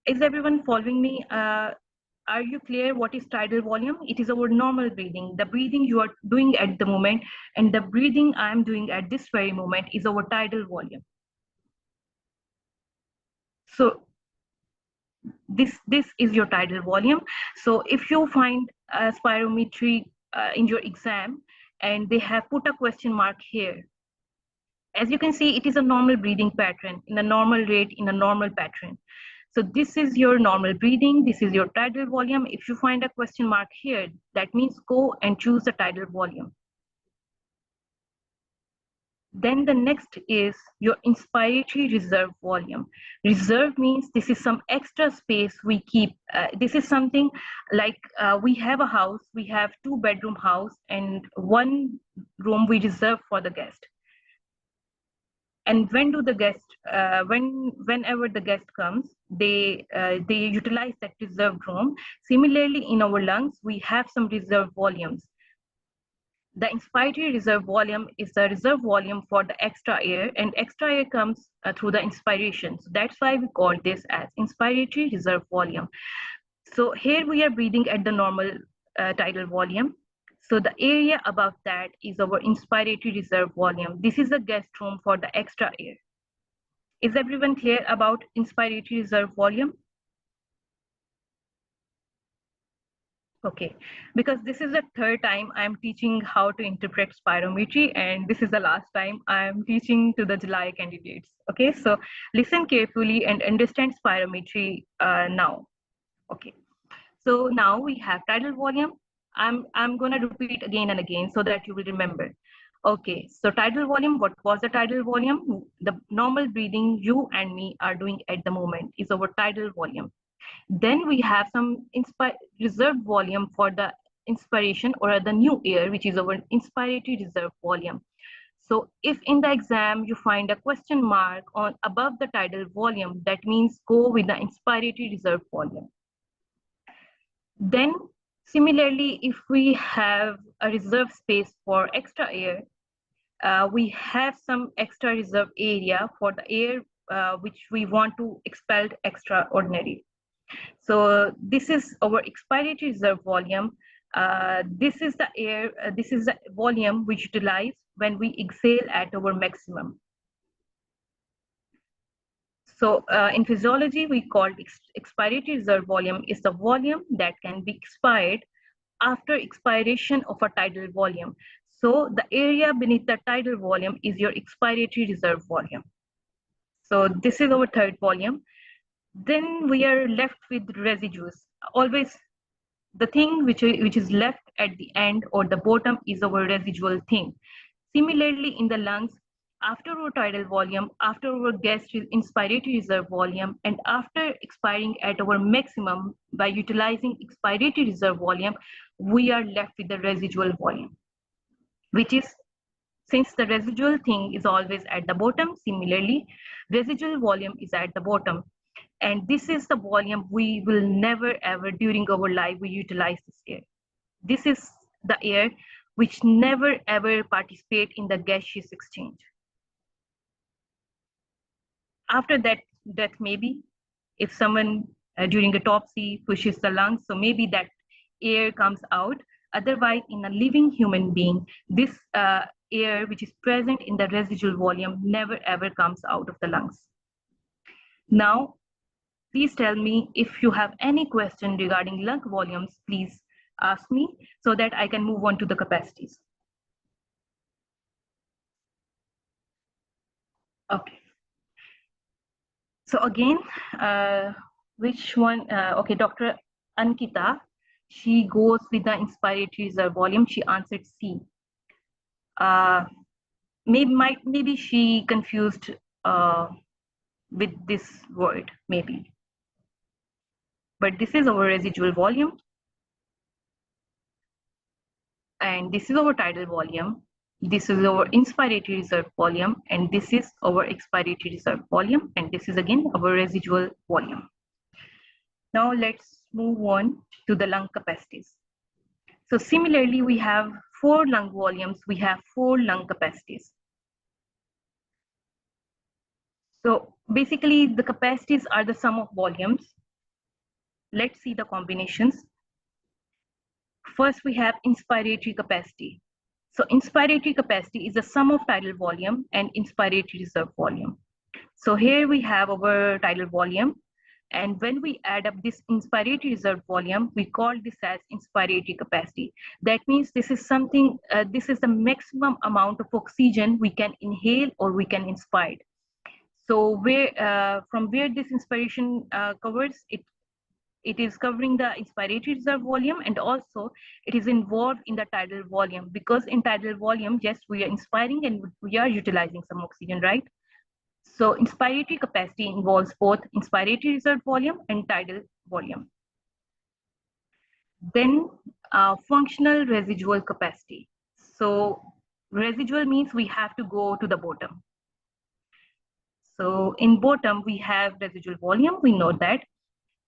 Is everyone following me? Are you clear what is tidal volume? It is our normal breathing, the breathing you are doing at the moment, and the breathing I am doing at this very moment is our tidal volume. So this is your tidal volume. So if you find a spirometry in your exam and they have put a question mark here, as you can see, it is a normal breathing pattern in a normal rate in a normal pattern. So this is your normal breathing, this is your tidal volume. If you find a question mark here, that means go and choose the tidal volume. Then the next is your inspiratory reserve volume. Reserve means this is some extra space we keep. This is something like we have a house, we have 2-bedroom house and 1 room we reserve for the guest. And when do the guest, whenever the guest comes, they utilize that reserved room. Similarly, in our lungs, we have some reserved volumes. The inspiratory reserve volume is the reserve volume for the extra air, and extra air comes through the inspiration. So that's why we call this as inspiratory reserve volume. So here we are breathing at the normal tidal volume. So the area above that is our inspiratory reserve volume. This is the guest room for the extra air. Is everyone clear about inspiratory reserve volume? Okay, because this is the 3rd time I'm teaching how to interpret spirometry, and this is the last time I'm teaching to the July candidates. Okay, so listen carefully and understand spirometry now. Okay, so now we have tidal volume. I'm gonna repeat again and again so that you will remember. Okay, so tidal volume, what was the tidal volume? The normal breathing you and me are doing at the moment is our tidal volume. Then we have some reserved volume for the inspiration or the new air, which is our inspiratory reserve volume. So if in the exam you find a question mark on above the tidal volume, that means go with the inspiratory reserve volume. Then similarly, if we have a reserve space for extra air, we have some extra reserve area for the air which we want to expel extraordinary. So this is our expiratory reserve volume. This is the air, this is the volume which utilize when we exhale at our maximum. So in physiology, we call expiratory reserve volume is the volume that can be expired after expiration of a tidal volume. So the area beneath the tidal volume is your expiratory reserve volume. So this is our 3rd volume. Then we are left with residues. Always the thing which is left at the end or the bottom is our residual thing. Similarly, in the lungs, after our tidal volume, after our inspiratory reserve volume, and after expiring at our maximum by utilizing expiratory reserve volume, we are left with the residual volume, which is, since the residual thing is always at the bottom, similarly, residual volume is at the bottom. And this is the volume we will never ever during our life we utilize this air. This is the air which never ever participate in the gaseous exchange. After that maybe if someone during autopsy pushes the lungs, so maybe that air comes out. Otherwise, in a living human being, this air which is present in the residual volume never ever comes out of the lungs. Now, please tell me if you have any question regarding lung volumes, please ask me so that I can move on to the capacities. Okay. So again, which one? Okay, Dr. Ankita, she goes with the inspiratory reserve volume. She answered C. Maybe she confused with this word, maybe. But this is our residual volume. And this is our tidal volume. This is our inspiratory reserve volume, and this is our expiratory reserve volume, and this is again our residual volume. Now let's move on to the lung capacities. So similarly, we have 4 lung volumes, we have 4 lung capacities. So basically, the capacities are the sum of volumes. Let's see the combinations. First, we have inspiratory capacity. So inspiratory capacity is the sum of tidal volume and inspiratory reserve volume. So here we have our tidal volume, and when we add up this inspiratory reserve volume, we call this as inspiratory capacity. That means this is something, this is the maximum amount of oxygen we can inhale or we can inspire. So from where this inspiration covers, it is covering the inspiratory reserve volume, and also it is involved in the tidal volume, because in tidal volume, yes, we are inspiring and we are utilizing some oxygen, right? So inspiratory capacity involves both inspiratory reserve volume and tidal volume. Then functional residual capacity. So residual means we have to go to the bottom. So in bottom, we have residual volume, we know that.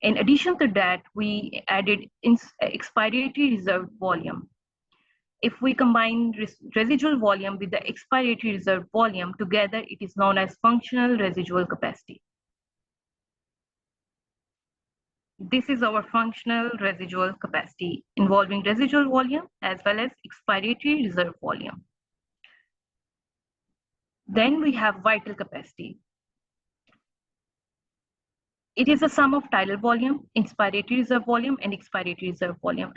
In addition to that, we added expiratory reserve volume. If we combine residual volume with the expiratory reserve volume together, it is known as functional residual capacity. This is our functional residual capacity involving residual volume as well as expiratory reserve volume. Then we have vital capacity. It is a sum of tidal volume, inspiratory reserve volume, and expiratory reserve volume.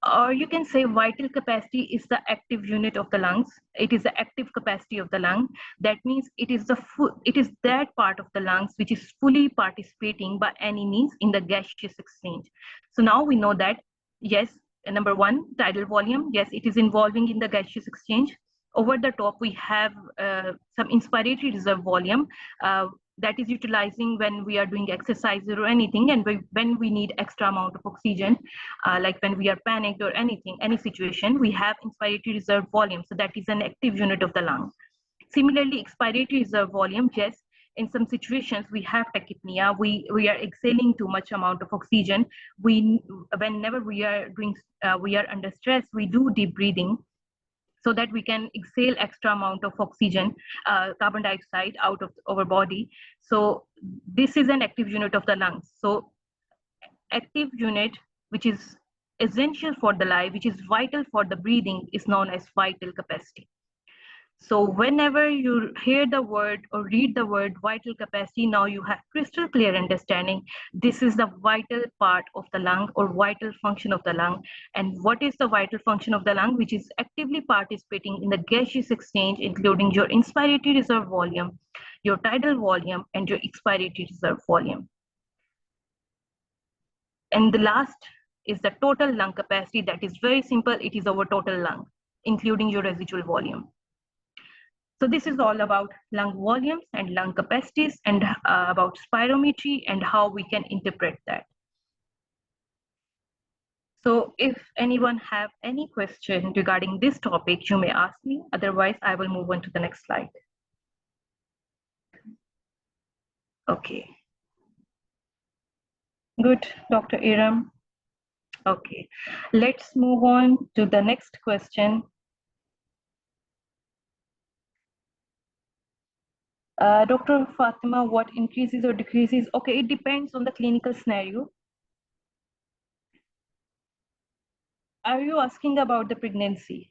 Or you can say vital capacity is the active unit of the lungs. It is the active capacity of the lung. That means it is that part of the lungs which is fully participating by any means in the gaseous exchange. So now we know that, yes, number one, tidal volume, yes, it is involving in the gaseous exchange. Over the top, we have some inspiratory reserve volume that is utilizing when we are doing exercise or anything, and when we need extra amount of oxygen, like when we are panicked or anything, any situation, we have inspiratory reserve volume. So that is an active unit of the lung. Similarly, expiratory reserve volume, yes, in some situations we have tachypnea, we are exhaling too much amount of oxygen. Whenever we are under stress, we do deep breathing, so that we can exhale extra amount of oxygen, carbon dioxide out of our body. So this is an active unit of the lungs. So active unit, which is essential for the life, which is vital for the breathing, is known as vital capacity. So whenever you hear the word or read the word vital capacity, now you have crystal clear understanding. This is the vital part of the lung or vital function of the lung. And what is the vital function of the lung? Which is actively participating in the gaseous exchange, including your inspiratory reserve volume, your tidal volume, and your expiratory reserve volume. And the last is the total lung capacity. That is very simple. It is our total lung, including your residual volume. So this is all about lung volumes and lung capacities, and about spirometry and how we can interpret that. So if anyone have any question regarding this topic, you may ask me. Otherwise, I will move on to the next slide. Okay. Good, Dr. Iram. Okay, let's move on to the next question. Dr. Fatima, what increases or decreases? Okay, it depends on the clinical scenario. Are you asking about the pregnancy?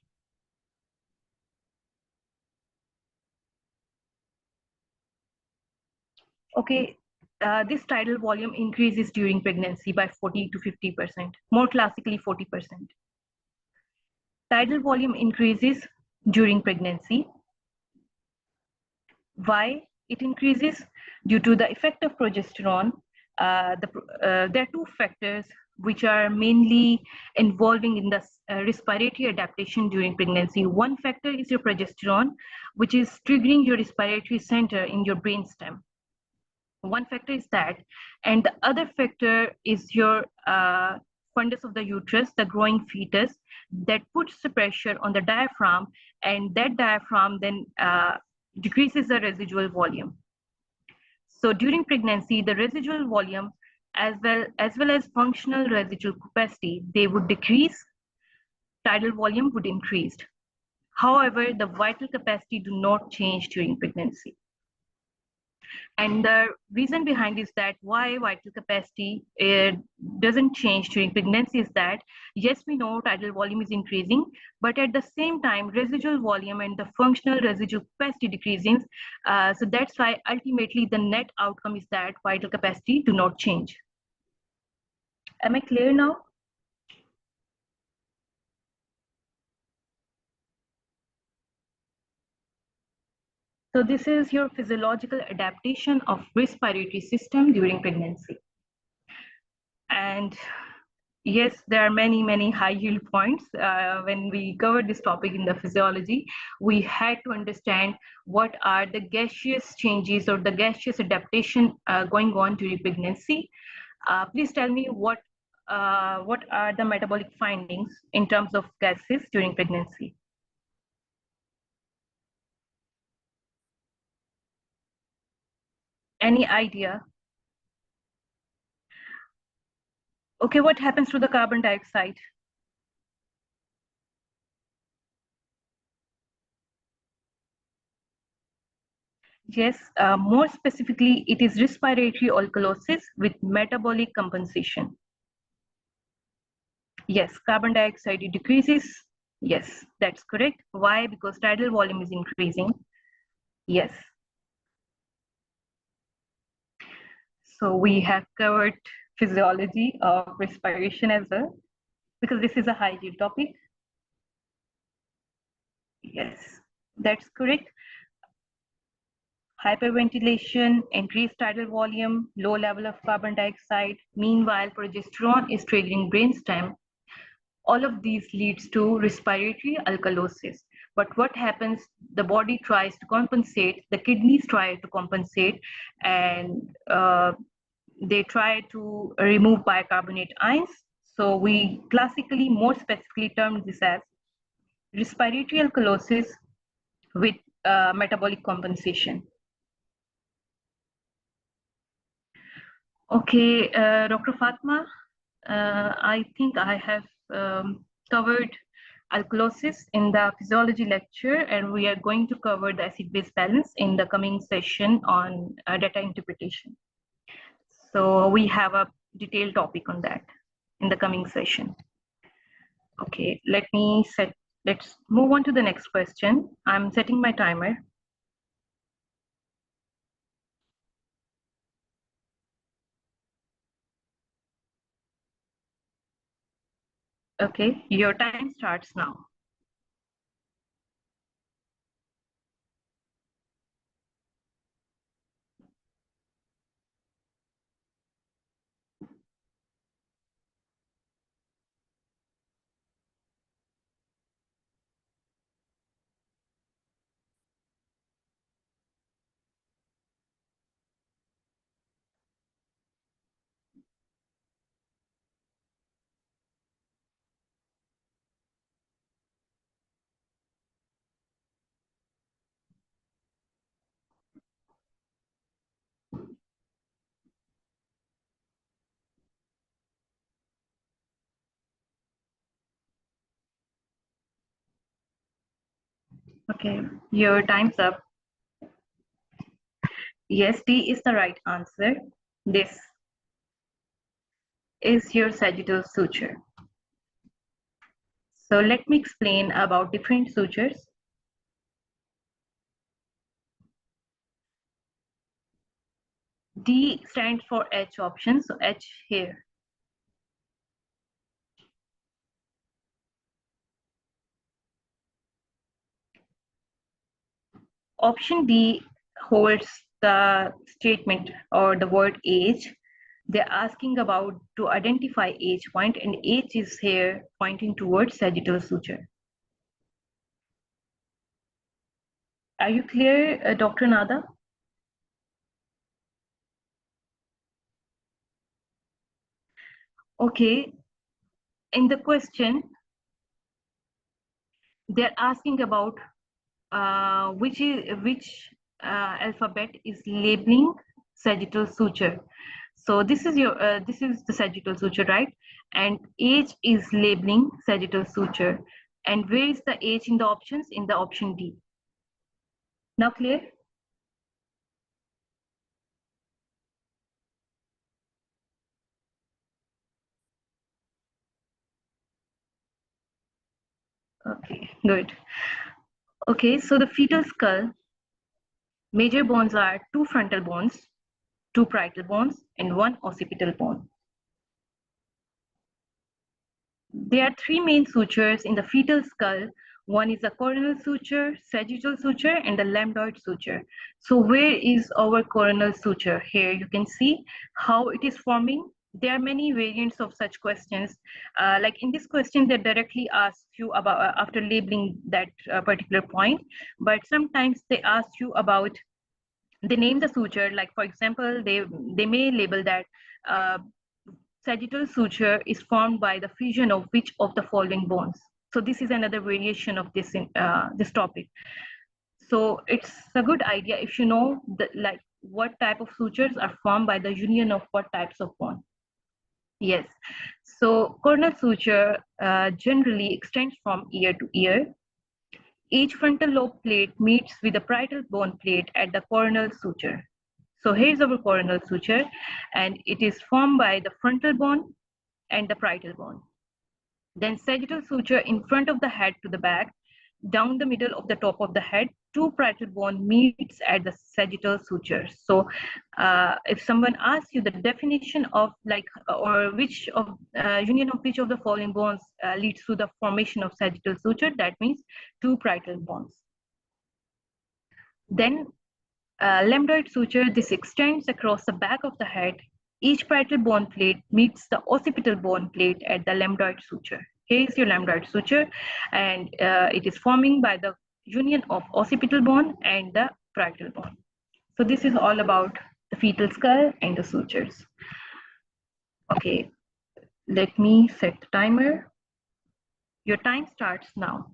Okay, this tidal volume increases during pregnancy by 40 to 50%, more classically 40%. Tidal volume increases during pregnancy. Why it increases? Due to the effect of progesterone. There are two factors which are mainly involving in the respiratory adaptation during pregnancy. One factor is your progesterone, which is triggering your respiratory center in your brainstem. One factor is that, and the other factor is your fundus of the uterus, the growing fetus, that puts the pressure on the diaphragm, and that diaphragm then decreases the residual volume. So during pregnancy, the residual volume as well as functional residual capacity, they would decrease. tidal volume would increase. However, the vital capacity do not change during pregnancy. And the reason behind is that why vital capacity doesn't change during pregnancy is that, yes, we know tidal volume is increasing, but at the same time, residual volume and the functional residual capacity decreasing. So that's why ultimately the net outcome is that vital capacity do not change. Am I clear now? So this is your physiological adaptation of respiratory system during pregnancy. And yes, there are many high yield points. When we covered this topic in the physiology, we had to understand what are the gaseous changes or the gaseous adaptation going on during pregnancy. Please tell me what are the metabolic findings in terms of gases during pregnancy? Any idea? Okay, what happens to the carbon dioxide? Yes, more specifically, it is respiratory alkalosis with metabolic compensation. Yes, carbon dioxide decreases. Yes, that's correct. Why? Because tidal volume is increasing. Yes. So we have covered physiology of respiration as well, because this is a high yield topic. Yes, that's correct. Hyperventilation, increased tidal volume, low level of carbon dioxide. Meanwhile, progesterone is triggering brainstem. All of these leads to respiratory alkalosis. But what happens? The body tries to compensate, the kidneys try to compensate, and they try to remove bicarbonate ions. So we classically, more specifically term this as respiratory alkalosis with metabolic compensation. Okay, Dr. Fatma, I think I have covered alkalosis in the physiology lecture, and we are going to cover the acid-base balance in the coming session on data interpretation. So we have a detailed topic on that in the coming session. Okay, let's move on to the next question. I'm setting my timer. Okay, your time starts now. Okay, your time's up. Yes, D is the right answer. This is your sagittal suture. So let me explain about different sutures. D stands for H option, so H here. Option D holds the statement or the word age. They're asking about to identify age point, and age is here pointing towards sagittal suture. Are you clear, Dr. Nada? Okay. In the question, they're asking about which alphabet is labeling sagittal suture. So this is your this is the sagittal suture, right? And H is labeling sagittal suture. And where is the H in the options? In the option D. Now clear? Okay, good. Okay, so the fetal skull, major bones are two frontal bones, two parietal bones, and one occipital bone. There are three main sutures in the fetal skull. One is the coronal suture, sagittal suture, and the lambdoid suture. So where is our coronal suture? Here you can see how it is forming. There are many variants of such questions. Like in this question, they directly ask you about after labeling that particular point, but sometimes they ask you about, they name the suture. Like for example, they may label that uh, sagittal suture is formed by the fusion of which of the following bones. So this is another variation of this topic. So it's a good idea if you know like what type of sutures are formed by the union of what types of bone. Yes. So coronal suture generally extends from ear to ear. Each frontal lobe plate meets with the parietal bone plate at the coronal suture. So here's our coronal suture, and it is formed by the frontal bone and the parietal bone. Then sagittal suture in front of the head to the back, down the middle of the top of the head, two parietal bone meets at the sagittal suture. So if someone asks you the definition of like, or which of union of which of the following bones leads to the formation of sagittal suture, that means two parietal bones. Then lambdoid suture, this extends across the back of the head. Each parietal bone plate meets the occipital bone plate at the lambdoid suture. Here is your lambdoid suture, and it is forming by the union of occipital bone and the parietal bone. So this is all about the fetal skull and the sutures. Okay, let me set the timer. Your time starts now.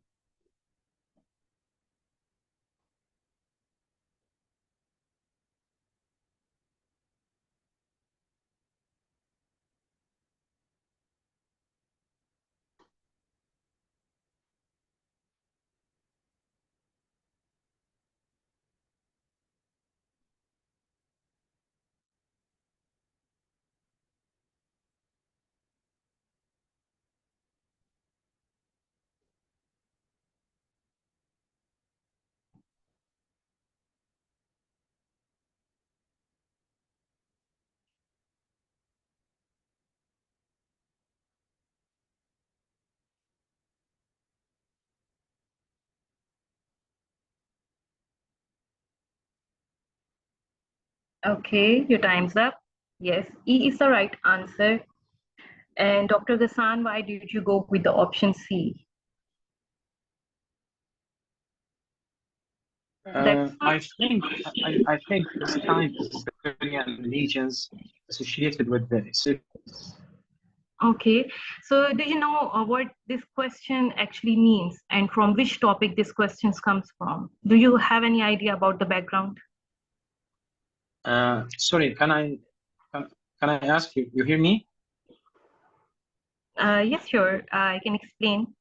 Okay, your time's up. Yes, E is the right answer. And Dr. Gassan, why did you go with the option C? I think this kind of ovarian lesions associated with this. Okay, so do you know what this question actually means and from which topic this question comes from? Do you have any idea about the background? Sorry, can I ask you? You hear me? Yes, sure. I can explain.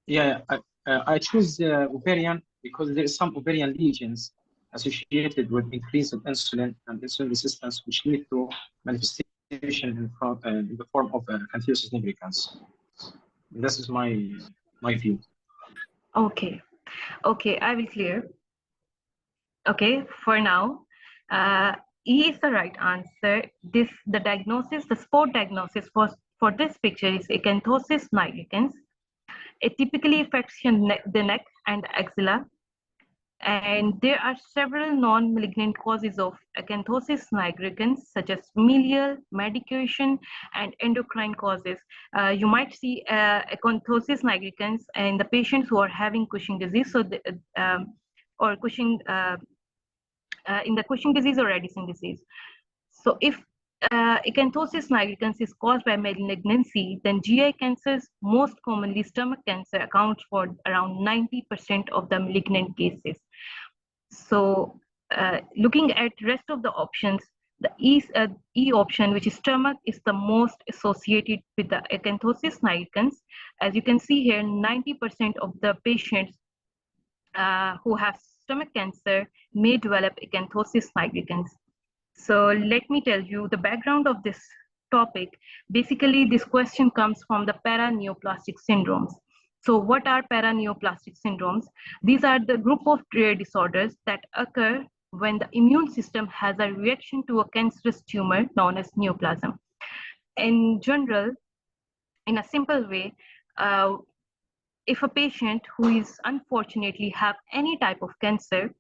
Yeah, I choose ovarian because there is some ovarian lesions associated with increase of insulin and insulin resistance, which lead to manifestation in the form of cancerous nigricans. This is my view. Okay, okay, I will clear. Okay, for now, E is the right answer. The diagnosis, the spot diagnosis for this picture is acanthosis nigricans. It typically affects the neck and axilla. And there are several non-malignant causes of acanthosis nigricans, such as familial, medication, and endocrine causes. You might see acanthosis nigricans in the patients who are having Cushing disease, so or Cushing in the Cushing disease or Addison disease. So if acanthosis nigricans is caused by malignancy, then GI cancers, most commonly stomach cancer, accounts for around 90% of the malignant cases. So looking at rest of the options, The E option, which is stomach, is the most associated with the acanthosis nigricans. As you can see here, 90% of the patients who have stomach cancer may develop acanthosis nigricans. So let me tell you the background of this topic. Basically, this question comes from the paraneoplastic syndromes. So what are paraneoplastic syndromes? These are the group of rare disorders that occur when the immune system has a reaction to a cancerous tumor known as neoplasm. In general, in a simple way, if a patient who is unfortunately have any type of cancer,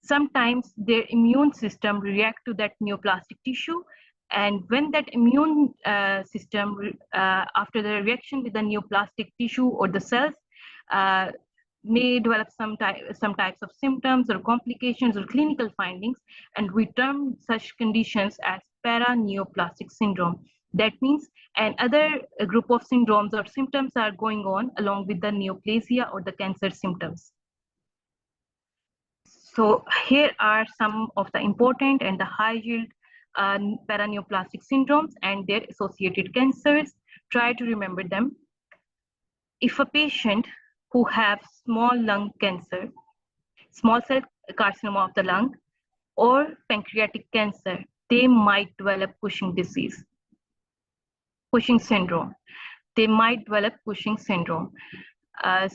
sometimes their immune system react to that neoplastic tissue, and when that immune system after the reaction with the neoplastic tissue or the cells may develop some types of symptoms or complications or clinical findings, and we term such conditions as paraneoplastic syndrome. That means another group of syndromes or symptoms are going on along with the neoplasia or the cancer symptoms. So here are some of the important and the high yield paraneoplastic syndromes and their associated cancers. Try to remember them. If a patient who have small lung cancer, small cell carcinoma of the lung, or pancreatic cancer, they might develop Cushing disease, Cushing syndrome. They might develop Cushing syndrome. In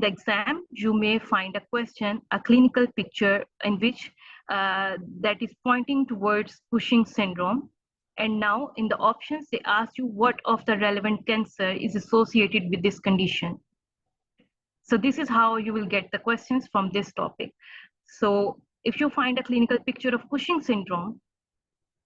the exam, you may find a question, a clinical picture in which that is pointing towards Cushing syndrome. And now in the options, they ask you what of the relevant cancer is associated with this condition. So this is how you will get the questions from this topic. So if you find a clinical picture of Cushing syndrome,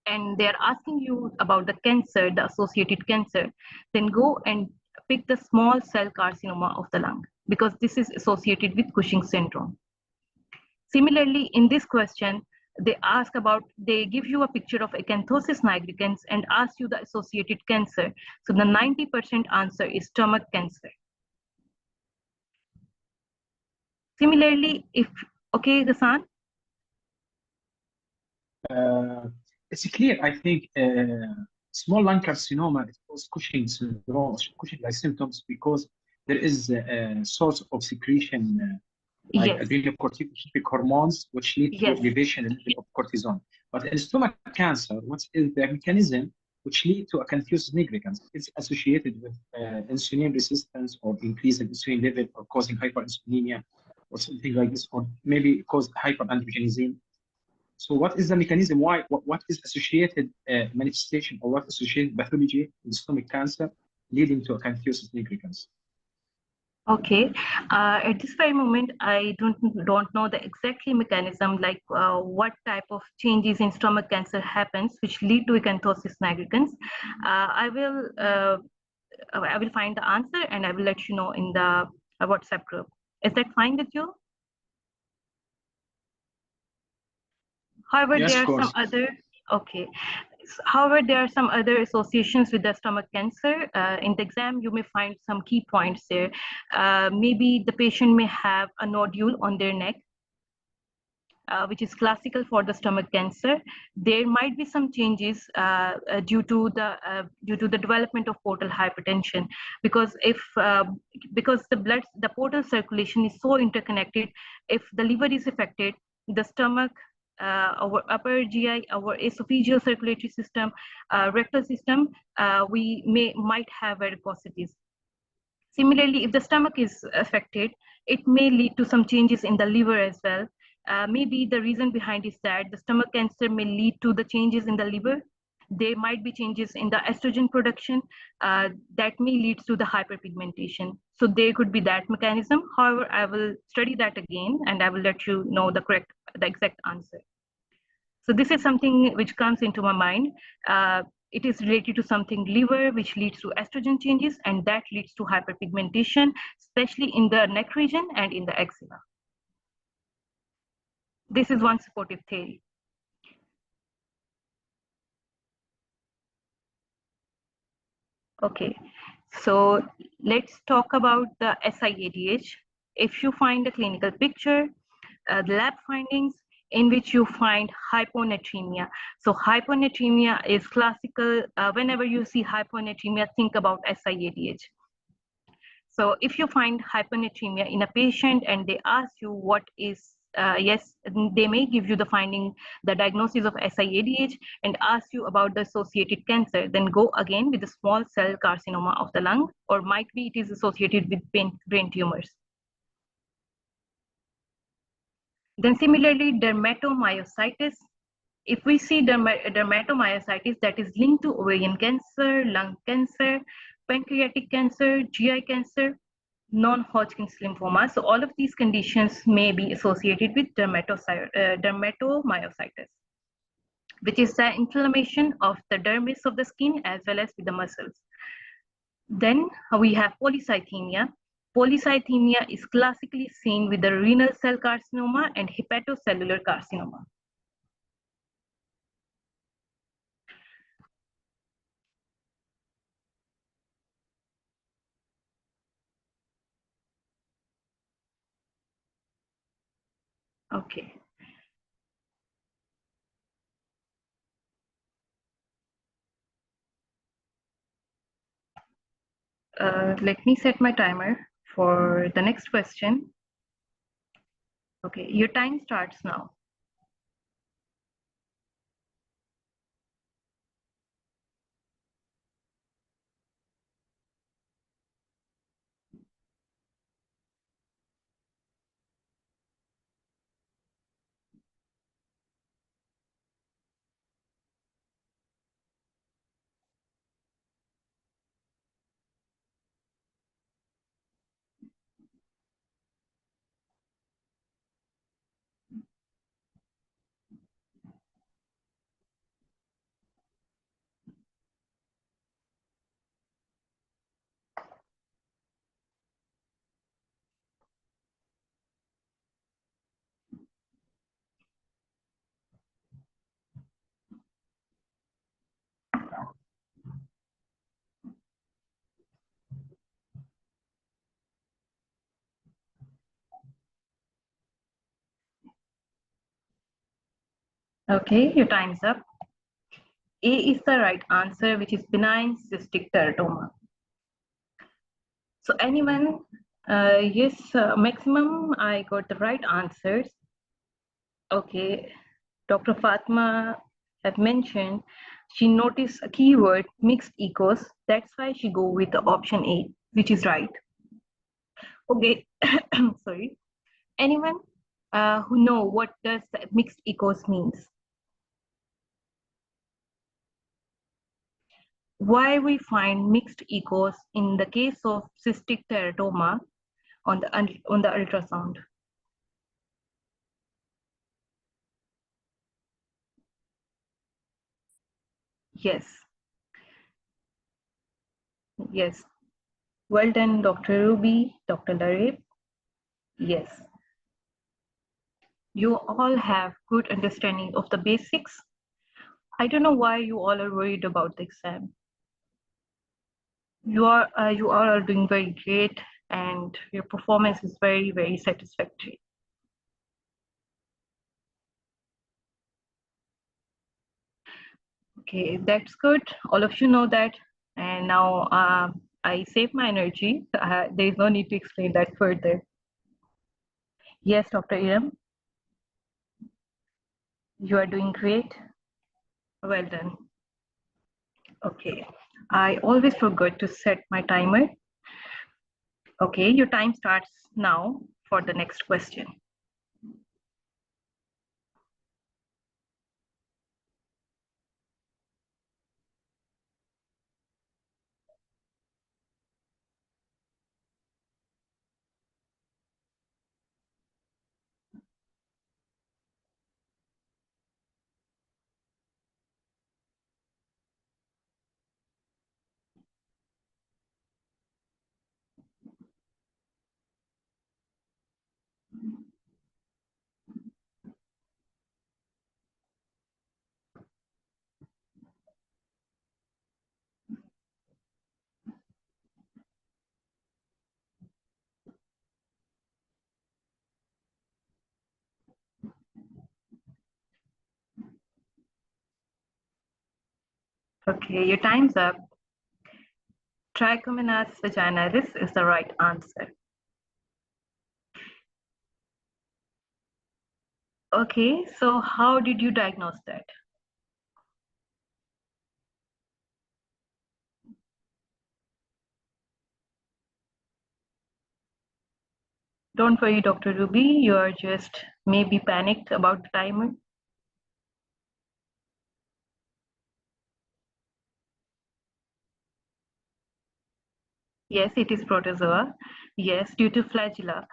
and they're asking you about the cancer, the associated cancer, then go and pick the small cell carcinoma of the lung, because this is associated with Cushing syndrome. Similarly, in this question, they give you a picture of acanthosis nigricans and ask you the associated cancer. So the 90% answer is stomach cancer. Similarly, okay, Ghassan? It's clear, I think, small lung carcinoma is called Cushing syndrome, Cushing-like symptoms, because there is a source of secretion like Yes. adrenocorticotropic hormones, which lead to Yes. elevation in level of cortisol. But in stomach cancer, what is the mechanism which lead to acanthosis nigricans? It's associated with insulin resistance or increase in insulin level, or causing hyperinsulinemia or something like this, or maybe cause hyperandrogenism. So what is the mechanism? Why? What is associated manifestation, or what associated pathology in stomach cancer leading to acanthosis nigricans? Okay. At this very moment, I don't know the exactly mechanism, like what type of changes in stomach cancer happens which lead to acanthosis nigricans. I will find the answer and I will let you know in the WhatsApp group. Is that fine with you? However, Yes, there of are course. some other, okay. However, there are some other associations with the stomach cancer. In the exam, you may find some key points there. Maybe the patient may have a nodule on their neck, which is classical for the stomach cancer. There might be some changes due to the development of portal hypertension, because because the portal circulation is so interconnected. If the liver is affected, the stomach, our upper GI, our esophageal circulatory system, rectal system, we might have varicosities. Similarly, if the stomach is affected, it may lead to some changes in the liver as well. Maybe the reason behind is that the stomach cancer may lead to the changes in the liver. There might be changes in the estrogen production that may lead to the hyperpigmentation. So there could be that mechanism. However, I will study that again and I will let you know the exact answer. So this is something which comes into my mind. It is related to something liver, which leads to estrogen changes, and that leads to hyperpigmentation, especially in the neck region and in the axilla. This is one supportive theory. Okay, so let's talk about the SIADH. If you find a clinical picture, the lab findings, in which you find hyponatremia. So hyponatremia is classical. Whenever you see hyponatremia, think about SIADH. So if you find hyponatremia in a patient and they ask you what is, yes, they may give you the finding, the diagnosis of SIADH and ask you about the associated cancer, then go again with the small cell carcinoma of the lung, or might be it is associated with brain tumors. Then similarly, dermatomyositis. If we see dermatomyositis that is linked to ovarian cancer, lung cancer, pancreatic cancer, GI cancer, non-Hodgkin's lymphoma. So all of these conditions may be associated with dermatomyositis, which is the inflammation of the dermis of the skin as well as with the muscles. Then we have polycythemia. Polycythemia is classically seen with the renal cell carcinoma and hepatocellular carcinoma. Okay. Let me set my timer for the next question. Okay, your time starts now. Okay, your time's up. A is the right answer, which is benign cystic teratoma. So anyone, yes, maximum I got the right answers. Okay, Dr. Fatma have mentioned she noticed a keyword mixed echos. That's why she go with the option A, which is right. Okay, sorry. Anyone who know what does mixed echos means? Why we find mixed echos in the case of cystic teratoma on the ultrasound? Yes, yes. Well done, Dr. Ruby, Dr. Larib. Yes. You all have good understanding of the basics. I don't know why you all are worried about the exam. You all are doing very great, and your performance is very, very satisfactory. Okay, that's good. All of you know that. And now I save my energy. There is no need to explain that further. Yes, Dr. Iram, you are doing great. Well done. Okay, I always forgot to set my timer. Okay, your time starts now for the next question. Okay, your time's up. Trichomonas vaginalis is the right answer. Okay, so how did you diagnose that? Don't worry, Dr. Ruby, you are just maybe panicked about the timer. Yes, it is protozoa. Yes, due to flagella.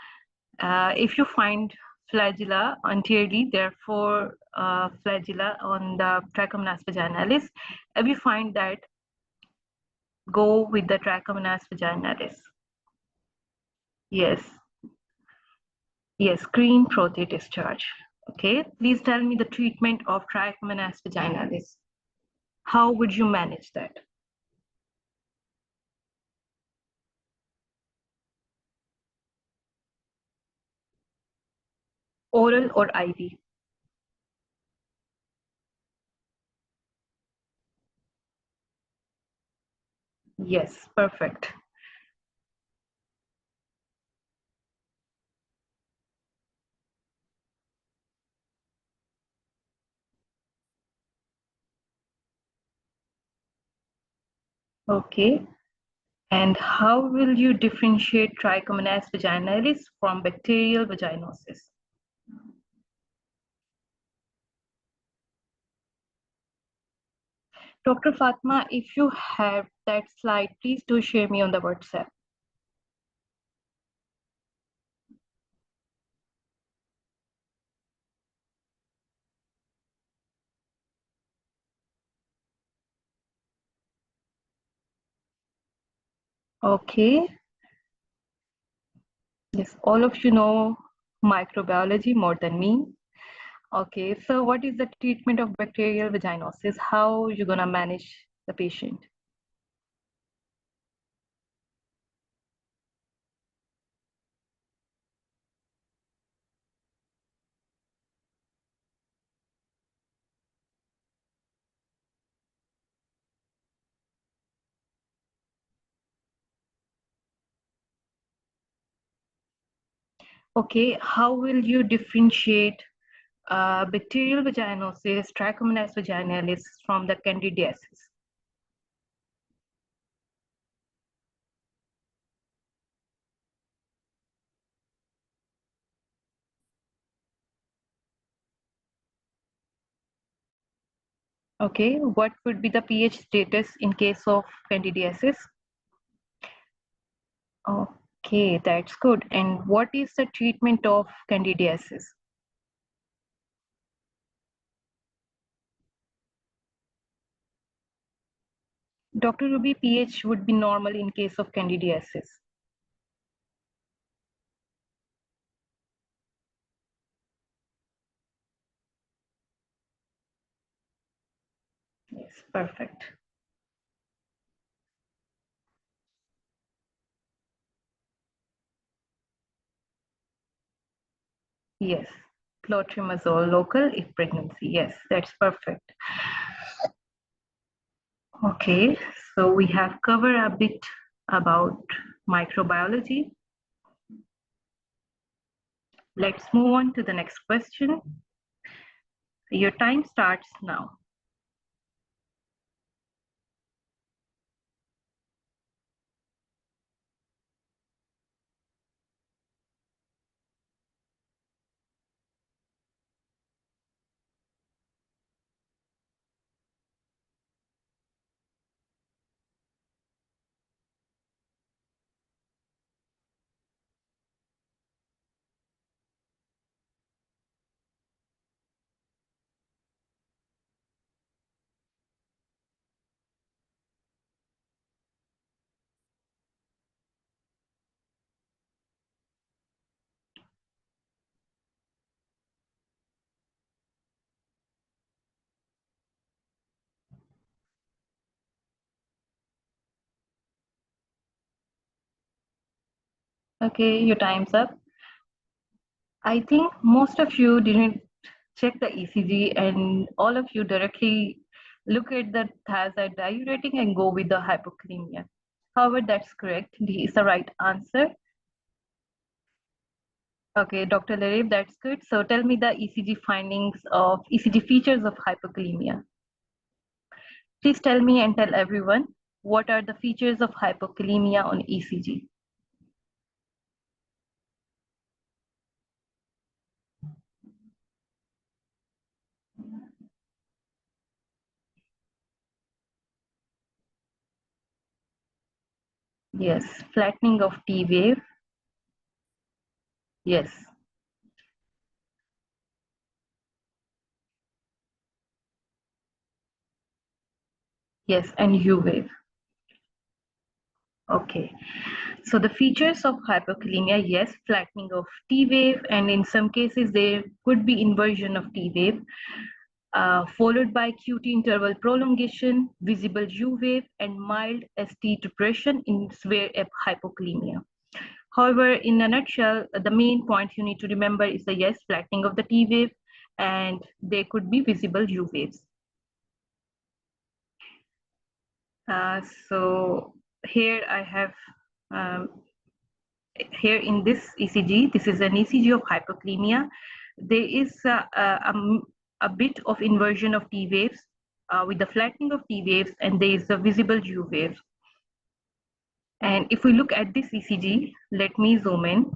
If you find flagella anteriorly, there are four flagella on the Trichomonas vaginalis. If you find that, go with the Trichomonas vaginalis. Yes, yes, green protein discharge. Okay, please tell me the treatment of Trichomonas vaginalis. How would you manage that? Oral or IV? Yes, perfect. Okay. And how will you differentiate Trichomonas vaginalis from bacterial vaginosis? Dr. Fatma, if you have that slide, please do share me on the WhatsApp. Okay. Yes, all of you know microbiology more than me. Okay, so what is the treatment of bacterial vaginosis? How you gonna manage the patient? Okay, how will you differentiate bacterial vaginosis, Trichomonas vaginalis from the candidiasis? Okay, what would be the pH status in case of candidiasis? Okay, that's good. And what is the treatment of candidiasis? Dr. Ruby, pH would be normal in case of candidiasis. Yes, perfect. Yes, clotrimazole local if pregnancy. Yes, that's perfect. Okay, so we have covered a bit about microbiology. Let's move on to the next question. Your time starts now. Okay, your time's up. I think most of you didn't check the ECG and all of you directly look at the thiazide diuretic and go with the hypokalemia. However, that's correct. D is the right answer. Okay, Dr. Larif, that's good. So tell me the ECG findings of ECG features of hypokalemia. Please tell me and tell everyone what are the features of hypokalemia on ECG. Yes, flattening of T wave. Yes. Yes, and U wave. Okay. So the features of hypokalemia, yes, flattening of T wave, and in some cases there could be inversion of T wave, followed by QT interval prolongation, visible U wave, and mild ST depression in severe hypokalemia. However, in a nutshell, the main point you need to remember is the yes, flattening of the T wave, and there could be visible U waves. So here I have, here in this ECG, this is an ECG of hypokalemia. There is a bit of inversion of T waves with the flattening of T waves, and there is a visible U wave. And if we look at this ECG, let me zoom in.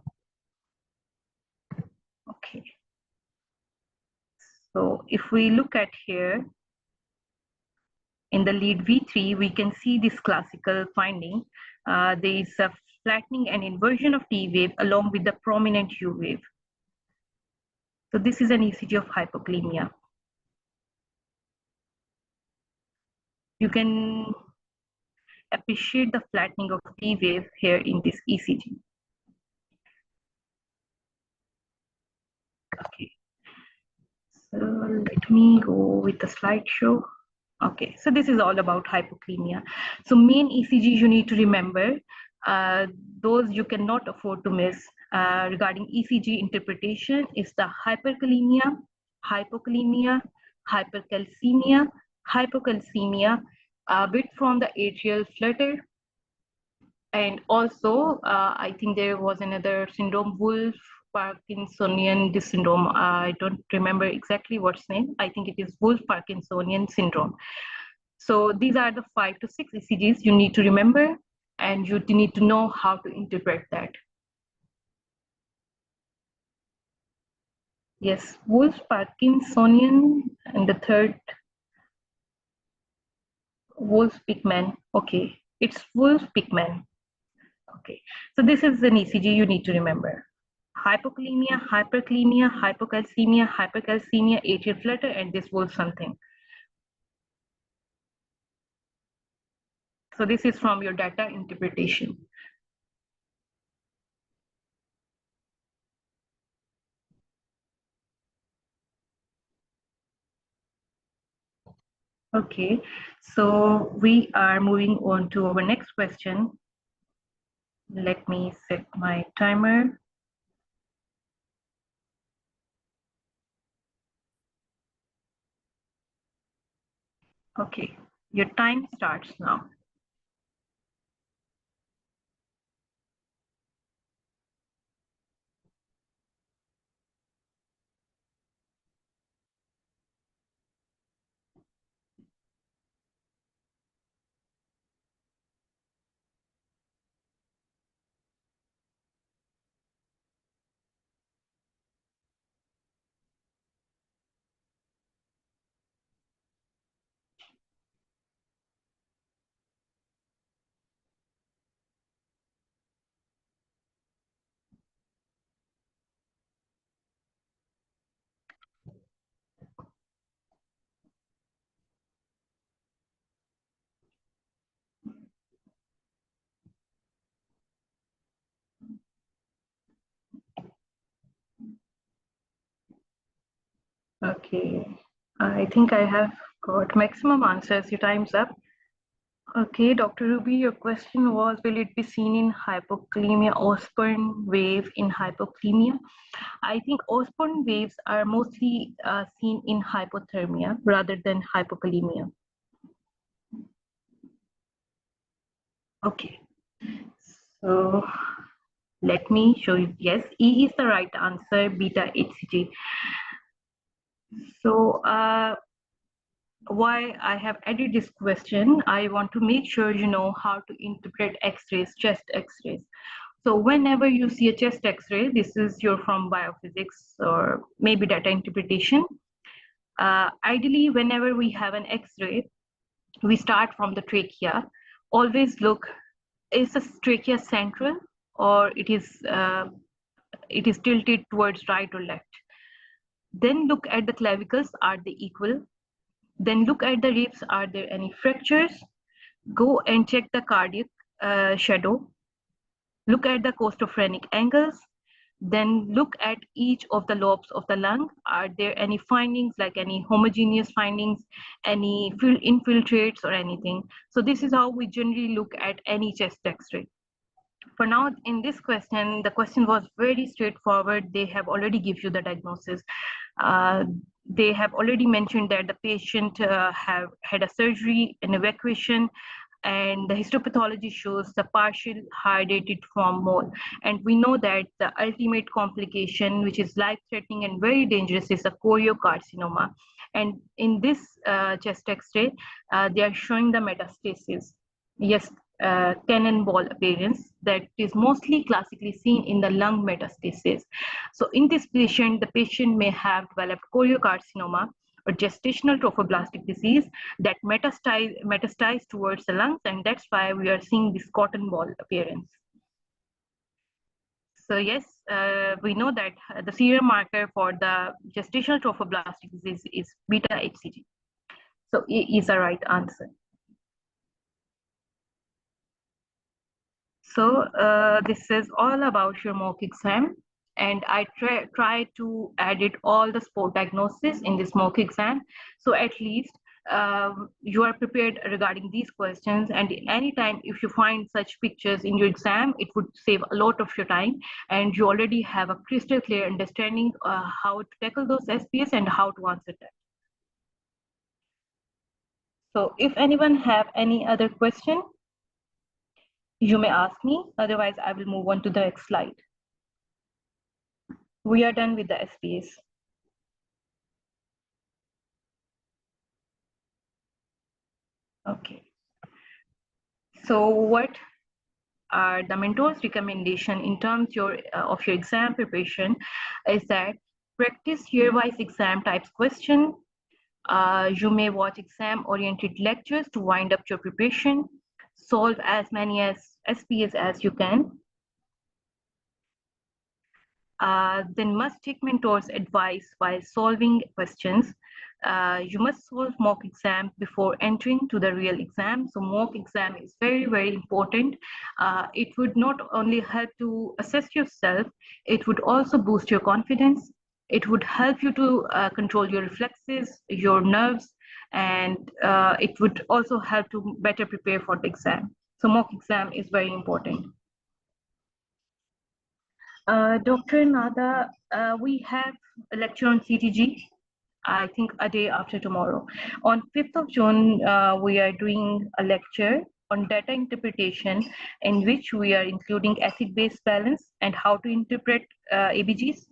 Okay. So if we look at here, in the lead V3, we can see this classical finding. There is a flattening and inversion of T wave along with the prominent U wave. So this is an ECG of hypokalemia. You can appreciate the flattening of T wave here in this ECG. Okay, so let me go with the slideshow. Okay, so this is all about hypokalemia. So main ECGs you need to remember, those you cannot afford to miss regarding ECG interpretation is the hyperkalemia, hypokalemia, hypercalcemia, hypocalcemia, a bit from the atrial flutter, and also I think there was another syndrome, Wolf Parkinsonian syndrome. I don't remember exactly what's name. I think it is Wolf Parkinsonian syndrome. So these are the 5 to 6 ECGs you need to remember, and you need to know how to interpret that. Yes, Wolf Parkinsonian, and the third Wolf Pickman. Okay, it's Wolf Pickman. Okay, so this is an ECG you need to remember. Hypokalemia, hyperkalemia, hypocalcemia, hypercalcemia, atrial flutter, and this Wolf something. So this is from your data interpretation. Okay, so we are moving on to our next question. Let me set my timer. Okay, your time starts now. Okay, I think I have got maximum answers. Your time's up. Okay, Dr. Ruby, your question was, will it be seen in hypokalemia, Osborne wave in hypokalemia? I think Osborne waves are mostly seen in hypothermia rather than hypokalemia. Okay, so let me show you. Yes, E is the right answer, beta HCG. So why I have added this question, I want to make sure you know how to interpret X-rays, chest X-rays. So whenever you see a chest X-ray, this is your from biophysics or maybe data interpretation. Ideally, whenever we have an X-ray, we start from the trachea. Always look, is the trachea central or it is tilted towards right or left. Then look at the clavicles, are they equal? Then look at the ribs, are there any fractures? Go and check the cardiac shadow. Look at the costophrenic angles. Then look at each of the lobes of the lung. Are there any findings, like any homogeneous findings, any infiltrates or anything? So this is how we generally look at any chest X-ray. For now, in this question, the question was very straightforward. They have already give you the diagnosis. They have already mentioned that the patient have had a surgery, an evacuation, and the histopathology shows the partial hydrated form mole. And we know that the ultimate complication, which is life-threatening and very dangerous, is a choriocarcinoma. And in this chest X-ray, they are showing the metastasis. Yes, cannonball appearance that is mostly classically seen in the lung metastasis. So in this patient, the patient may have developed choriocarcinoma or gestational trophoblastic disease that metastasize towards the lungs, and that's why we are seeing this cotton ball appearance. So yes, we know that the serum marker for the gestational trophoblastic disease is beta HCG. So E is the right answer. So this is all about your mock exam, and I try to edit all the spot diagnosis in this mock exam. So at least you are prepared regarding these questions, and anytime if you find such pictures in your exam, it would save a lot of your time, and you already have a crystal clear understanding how to tackle those SPS and how to answer that. So if anyone have any other question, you may ask me, otherwise I will move on to the next slide. We are done with the SPS. Okay. So what are the mentor's recommendation in terms of your exam preparation is that practice year-wise exam types question. You may watch exam-oriented lectures to wind up your preparation. Solve as many SPS as you can. Then must take mentor's advice while solving questions. You must solve mock exam before entering to the real exam. So mock exam is very, very important. It would not only help to assess yourself, it would also boost your confidence. It would help you to control your reflexes, your nerves, and it would also help to better prepare for the exam. So mock exam is very important. Dr. Nada, we have a lecture on CTG, I think a day after tomorrow. On 5th of June, we are doing a lecture on data interpretation in which we are including acid-base balance and how to interpret ABGs,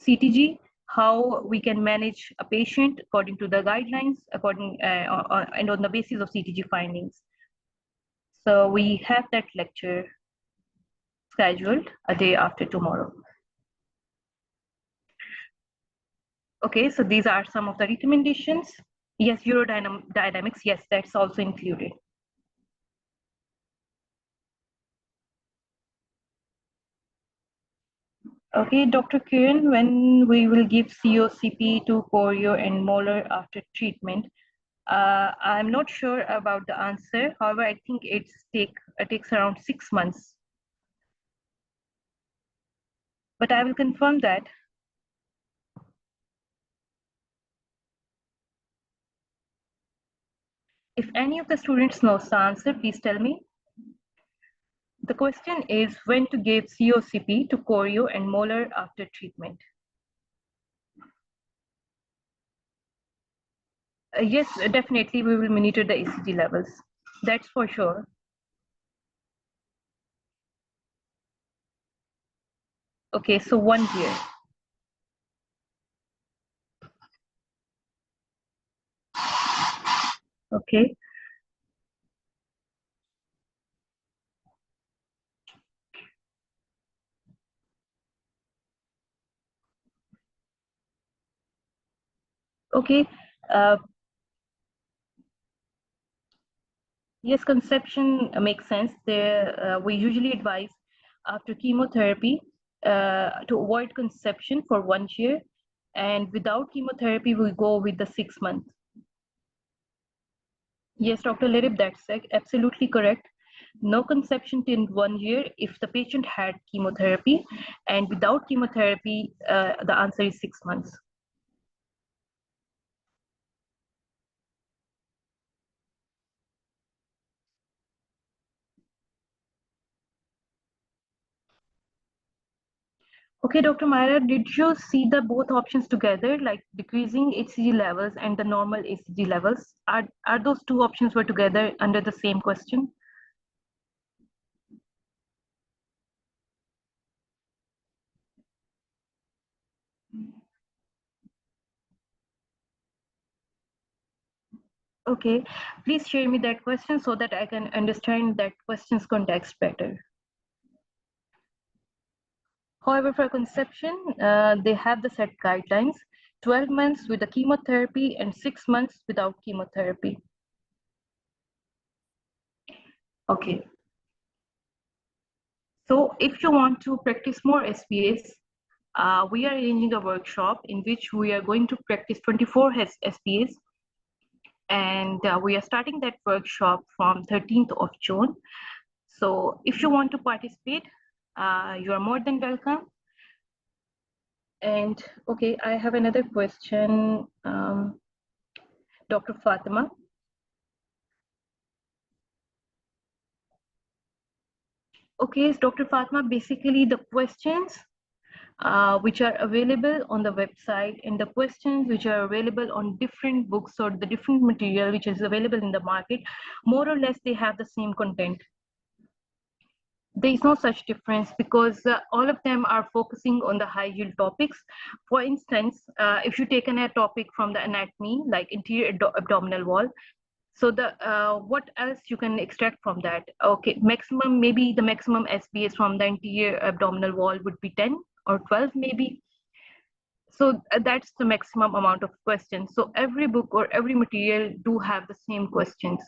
CTG, how we can manage a patient according to the guidelines, and on the basis of CTG findings. So we have that lecture scheduled a day after tomorrow. Okay, so these are some of the recommendations. Yes, Eurodynamics, yes, that's also included. Okay, Dr. Kiran, when we will give COCP to choreo and molar after treatment, I'm not sure about the answer. However, I think it takes around 6 months. But I will confirm that. If any of the students knows the answer, please tell me. The question is when to give COCP to choreo and molar after treatment. Yes, definitely we will monitor the ECG levels. That's for sure. Okay, so 1 year. Okay. Okay. Yes, conception makes sense. There, we usually advise after chemotherapy to avoid conception for 1 year, and without chemotherapy, we go with the 6 months. Yes, Dr. Lerib, that's absolutely correct. No conception till 1 year if the patient had chemotherapy, and without chemotherapy, the answer is 6 months. Okay, Dr. Myra, did you see the both options together, like decreasing HCG levels and the normal HCG levels? Are those two options were together under the same question? Okay, please share me that question so that I can understand that question's context better. However, for conception, they have the set guidelines, 12 months with the chemotherapy and 6 months without chemotherapy. Okay. So if you want to practice more SPAs, we are arranging a workshop in which we are going to practice 24 SPAs, and we are starting that workshop from 13th of June. So if you want to participate, you are more than welcome. And okay, I have another question, Dr. Fatima. Okay, so Dr. Fatima, basically the questions which are available on the website and the questions which are available on different books or the different material which is available in the market, more or less they have the same content. There is no such difference because all of them are focusing on the high yield topics. For instance, if you take a topic from the anatomy, like interior abdominal wall, so the what else you can extract from that? Okay, maximum, maybe the maximum SPAs from the interior abdominal wall would be 10 or 12 maybe. So that's the maximum amount of questions. So every book or every material do have the same questions.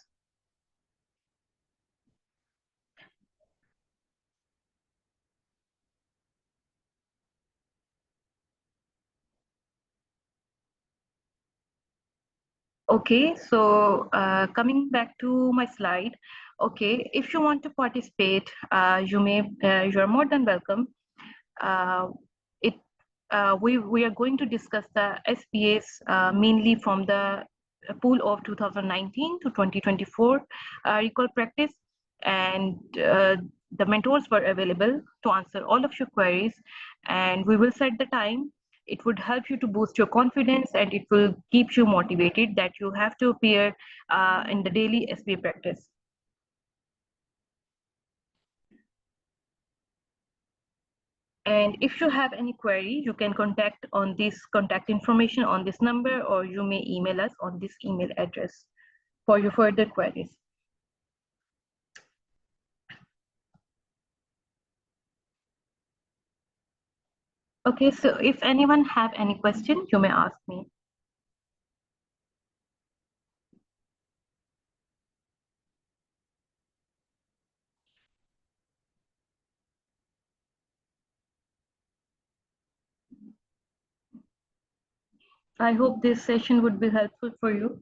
Okay, so coming back to my slide. Okay, if you want to participate, you are more than welcome. It we are going to discuss the SPAs mainly from the pool of 2019 to 2024 recall practice, and the mentors were available to answer all of your queries, and we will set the time. It would help you to boost your confidence, and it will keep you motivated that you have to appear in the daily SPA practice. And if you have any query, you can contact on this contact information on this number, or you may email us on this email address for your further queries. Okay, so if anyone have any question, you may ask me. I hope this session would be helpful for you.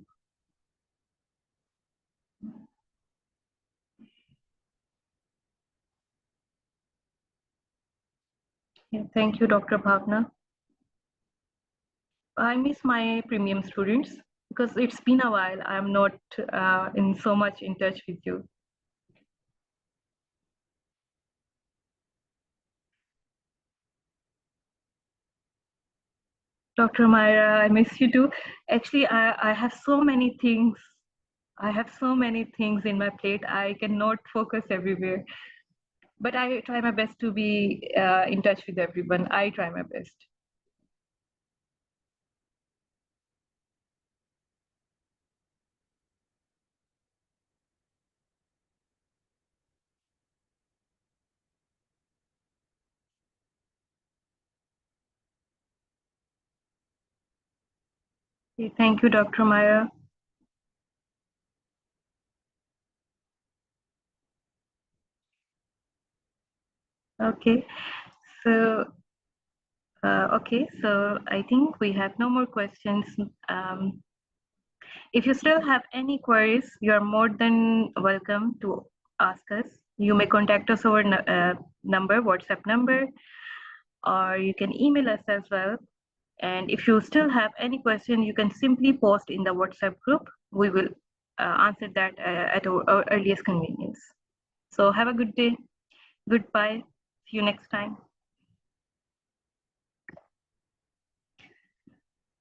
Yeah, thank you, Dr. Bhavna. I miss my premium students because it's been a while. I'm not in so much in touch with you. Dr. Myra, I miss you too. Actually, I have so many things. I have so many things in my plate. I cannot focus everywhere. but I try my best to be in touch with everyone. I try my best. Okay, thank you, Dr. Maya. Okay, so I think we have no more questions. If you still have any queries, you are more than welcome to ask us. You may contact us over number, WhatsApp number, or you can email us as well. And if you still have any question, you can simply post in the WhatsApp group. We will answer that at our earliest convenience. So have a good day. Goodbye. See you next time.